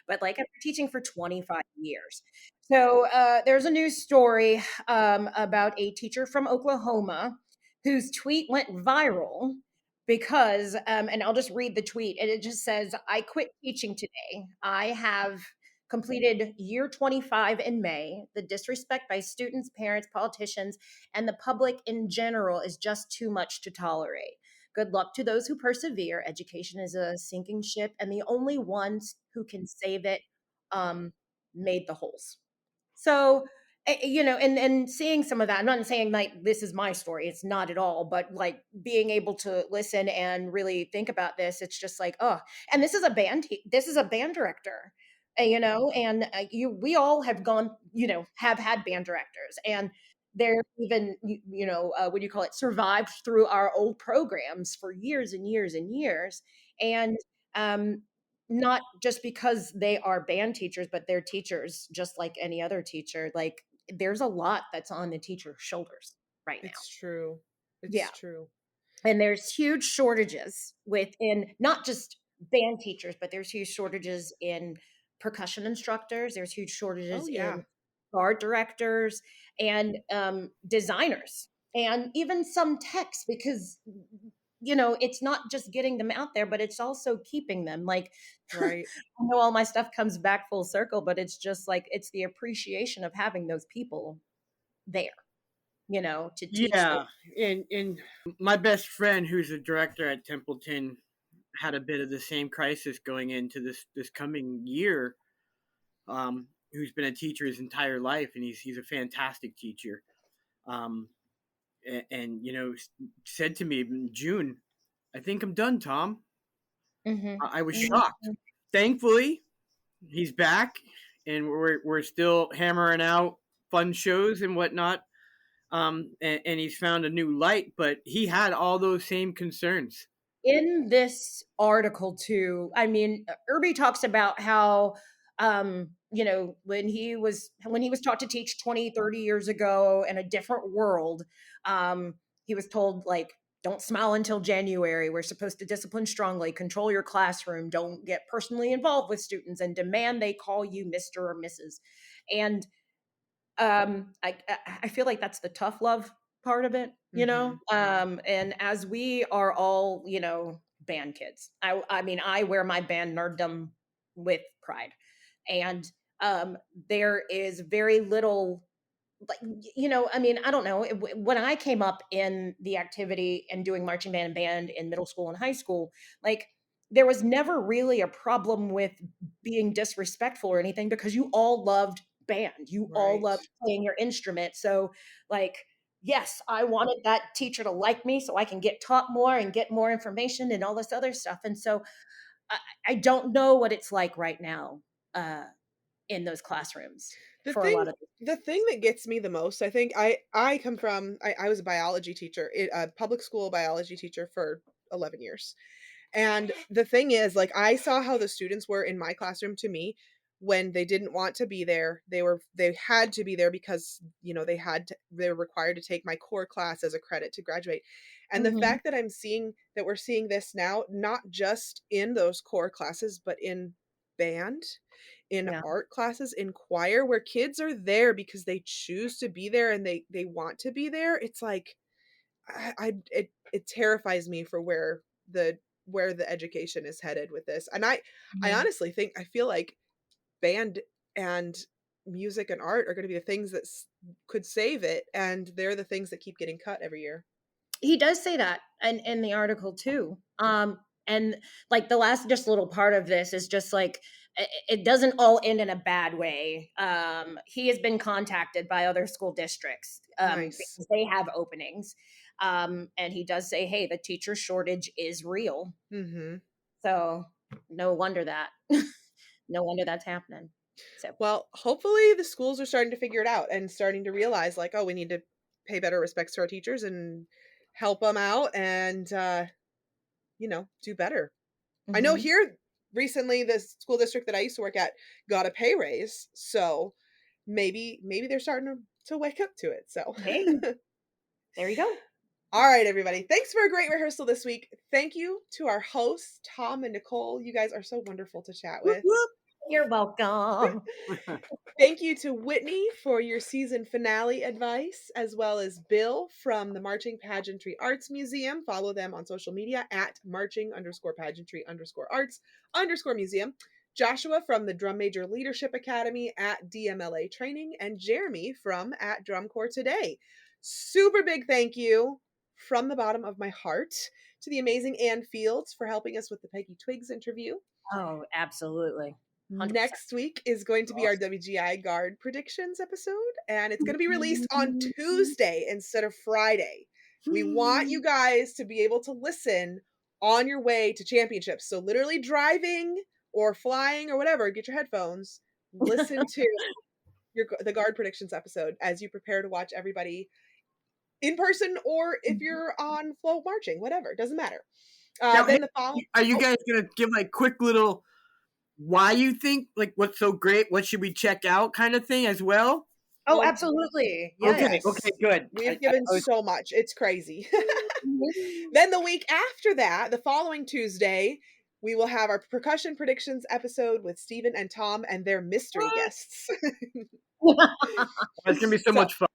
[SPEAKER 2] but like after teaching for 25 years. So there's a news story about a teacher from Oklahoma whose tweet went viral because, and I'll just read the tweet, and it just says, "I quit teaching today. I have completed year 25 in May. The disrespect by students, parents, politicians, and the public in general is just too much to tolerate. Good luck to those who persevere. Education is a sinking ship, and the only ones who can save it made the holes. So, and seeing some of that, I'm not saying like this is my story, it's not at all, but like being able to listen and really think about this, it's just like, oh, and this is a this is a band director, and we all have gone, have had band directors, and they're even, what do you call it, survived through our old programs for years and years and years. And, not just because they are band teachers, but they're teachers just like any other teacher. Like there's a lot that's on the teacher's shoulders right now.
[SPEAKER 1] It's true.
[SPEAKER 2] Yeah.
[SPEAKER 1] True.
[SPEAKER 2] And there's huge shortages within not just band teachers, but there's huge shortages in percussion instructors. There's huge shortages in art directors and designers, and even some techs, because it's not just getting them out there, but it's also keeping them. Like,
[SPEAKER 1] right.
[SPEAKER 2] I know all my stuff comes back full circle, but it's just like, it's the appreciation of having those people there, to teach.
[SPEAKER 3] Yeah. And my best friend, who's a director at Templeton, had a bit of the same crisis going into this coming year. Who's been a teacher his entire life, and he's a fantastic teacher. And said to me in June, I think I'm done, Tom.
[SPEAKER 2] Mm-hmm.
[SPEAKER 3] I was shocked. Thankfully, he's back, and we're still hammering out fun shows and whatnot. And he's found a new light, but he had all those same concerns.
[SPEAKER 2] In this article too, I mean, Irby talks about how, when he was taught to teach 20, 30 years ago in a different world, he was told, like, don't smile until January. We're supposed to discipline strongly, control your classroom, don't get personally involved with students, and demand they call you Mr. or Mrs. And I feel like that's the tough love part of it, and as we are all, band kids, I mean, I wear my band nerddom with pride, and there is very little, like, I mean, I don't know, when I came up in the activity and doing marching band in middle school and high school, like, there was never really a problem with being disrespectful or anything, because you all loved band, you all loved playing your instrument. So, like, yes, I wanted that teacher to like me so I can get taught more and get more information and all this other stuff. And so I don't know what it's like right now in those classrooms.
[SPEAKER 1] The thing that gets me the most, I think, I come from, I was a biology teacher, a public school biology teacher for 11 years. And the thing is, like, I saw how the students were in my classroom to me when they didn't want to be there. They had to be there because, they were required to take my core class as a credit to graduate. And the fact that we're seeing this now, not just in those core classes, but in band, in art classes, in choir, where kids are there because they choose to be there and they want to be there. It's like, it terrifies me for where the education is headed with this. And I honestly feel like band and music and art are going to be the things that could save it, and they're the things that keep getting cut every year.
[SPEAKER 2] He does say that in the article too. And like the last just little part of this is just like, it doesn't all end in a bad way. He has been contacted by other school districts because they have openings. And he does say, hey, the teacher shortage is real.
[SPEAKER 1] Mm-hmm.
[SPEAKER 2] So no wonder that's happening. So,
[SPEAKER 1] well, hopefully the schools are starting to figure it out and starting to realize, like, oh, we need to pay better respects to our teachers and help them out and, do better. Mm-hmm. I know here recently, the school district that I used to work at got a pay raise. So maybe they're starting to wake up to it. So
[SPEAKER 2] hey, there you go.
[SPEAKER 1] All right, everybody. Thanks for a great rehearsal this week. Thank you to our hosts, Tom and Nicole. You guys are so wonderful to chat with.
[SPEAKER 2] You're welcome.
[SPEAKER 1] Thank you to Whitney for your season finale advice, as well as Bill from the Marching Pageantry Arts Museum. Follow them on social media at marching_pageantry_arts_museum. Joshua from the Drum Major Leadership Academy at DMLA Training, and Jeremy from at Drum Corps Today. Super big thank you from the bottom of my heart to the amazing Ann Fields for helping us with the Peggy Twiggs interview.
[SPEAKER 2] Oh, absolutely. 100%.
[SPEAKER 1] Next week is going to be our WGI Guard predictions episode, and it's going to be released on Tuesday instead of Friday. We want you guys to be able to listen on your way to championships. So literally driving or flying or whatever, get your headphones, listen to the Guard predictions episode as you prepare to watch everybody in person, or if you're on float marching, whatever, doesn't matter. Then the following.
[SPEAKER 3] Are you guys gonna give like quick little why you think like what's so great? What should we check out kind of thing as well?
[SPEAKER 2] Oh, absolutely. Yes.
[SPEAKER 3] Okay, good.
[SPEAKER 1] We've given so much. It's crazy. Then the week after that, the following Tuesday, we will have our percussion predictions episode with Stephen and Tom and their mystery guests.
[SPEAKER 3] It's gonna be so much fun.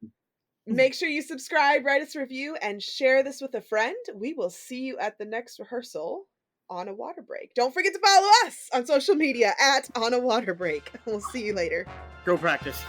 [SPEAKER 1] Make sure you subscribe, write us a review, and share this with a friend. We will see you at the next rehearsal on a water break. Don't forget to follow us on social media at On a Water Break. We'll see you later.
[SPEAKER 3] Go practice.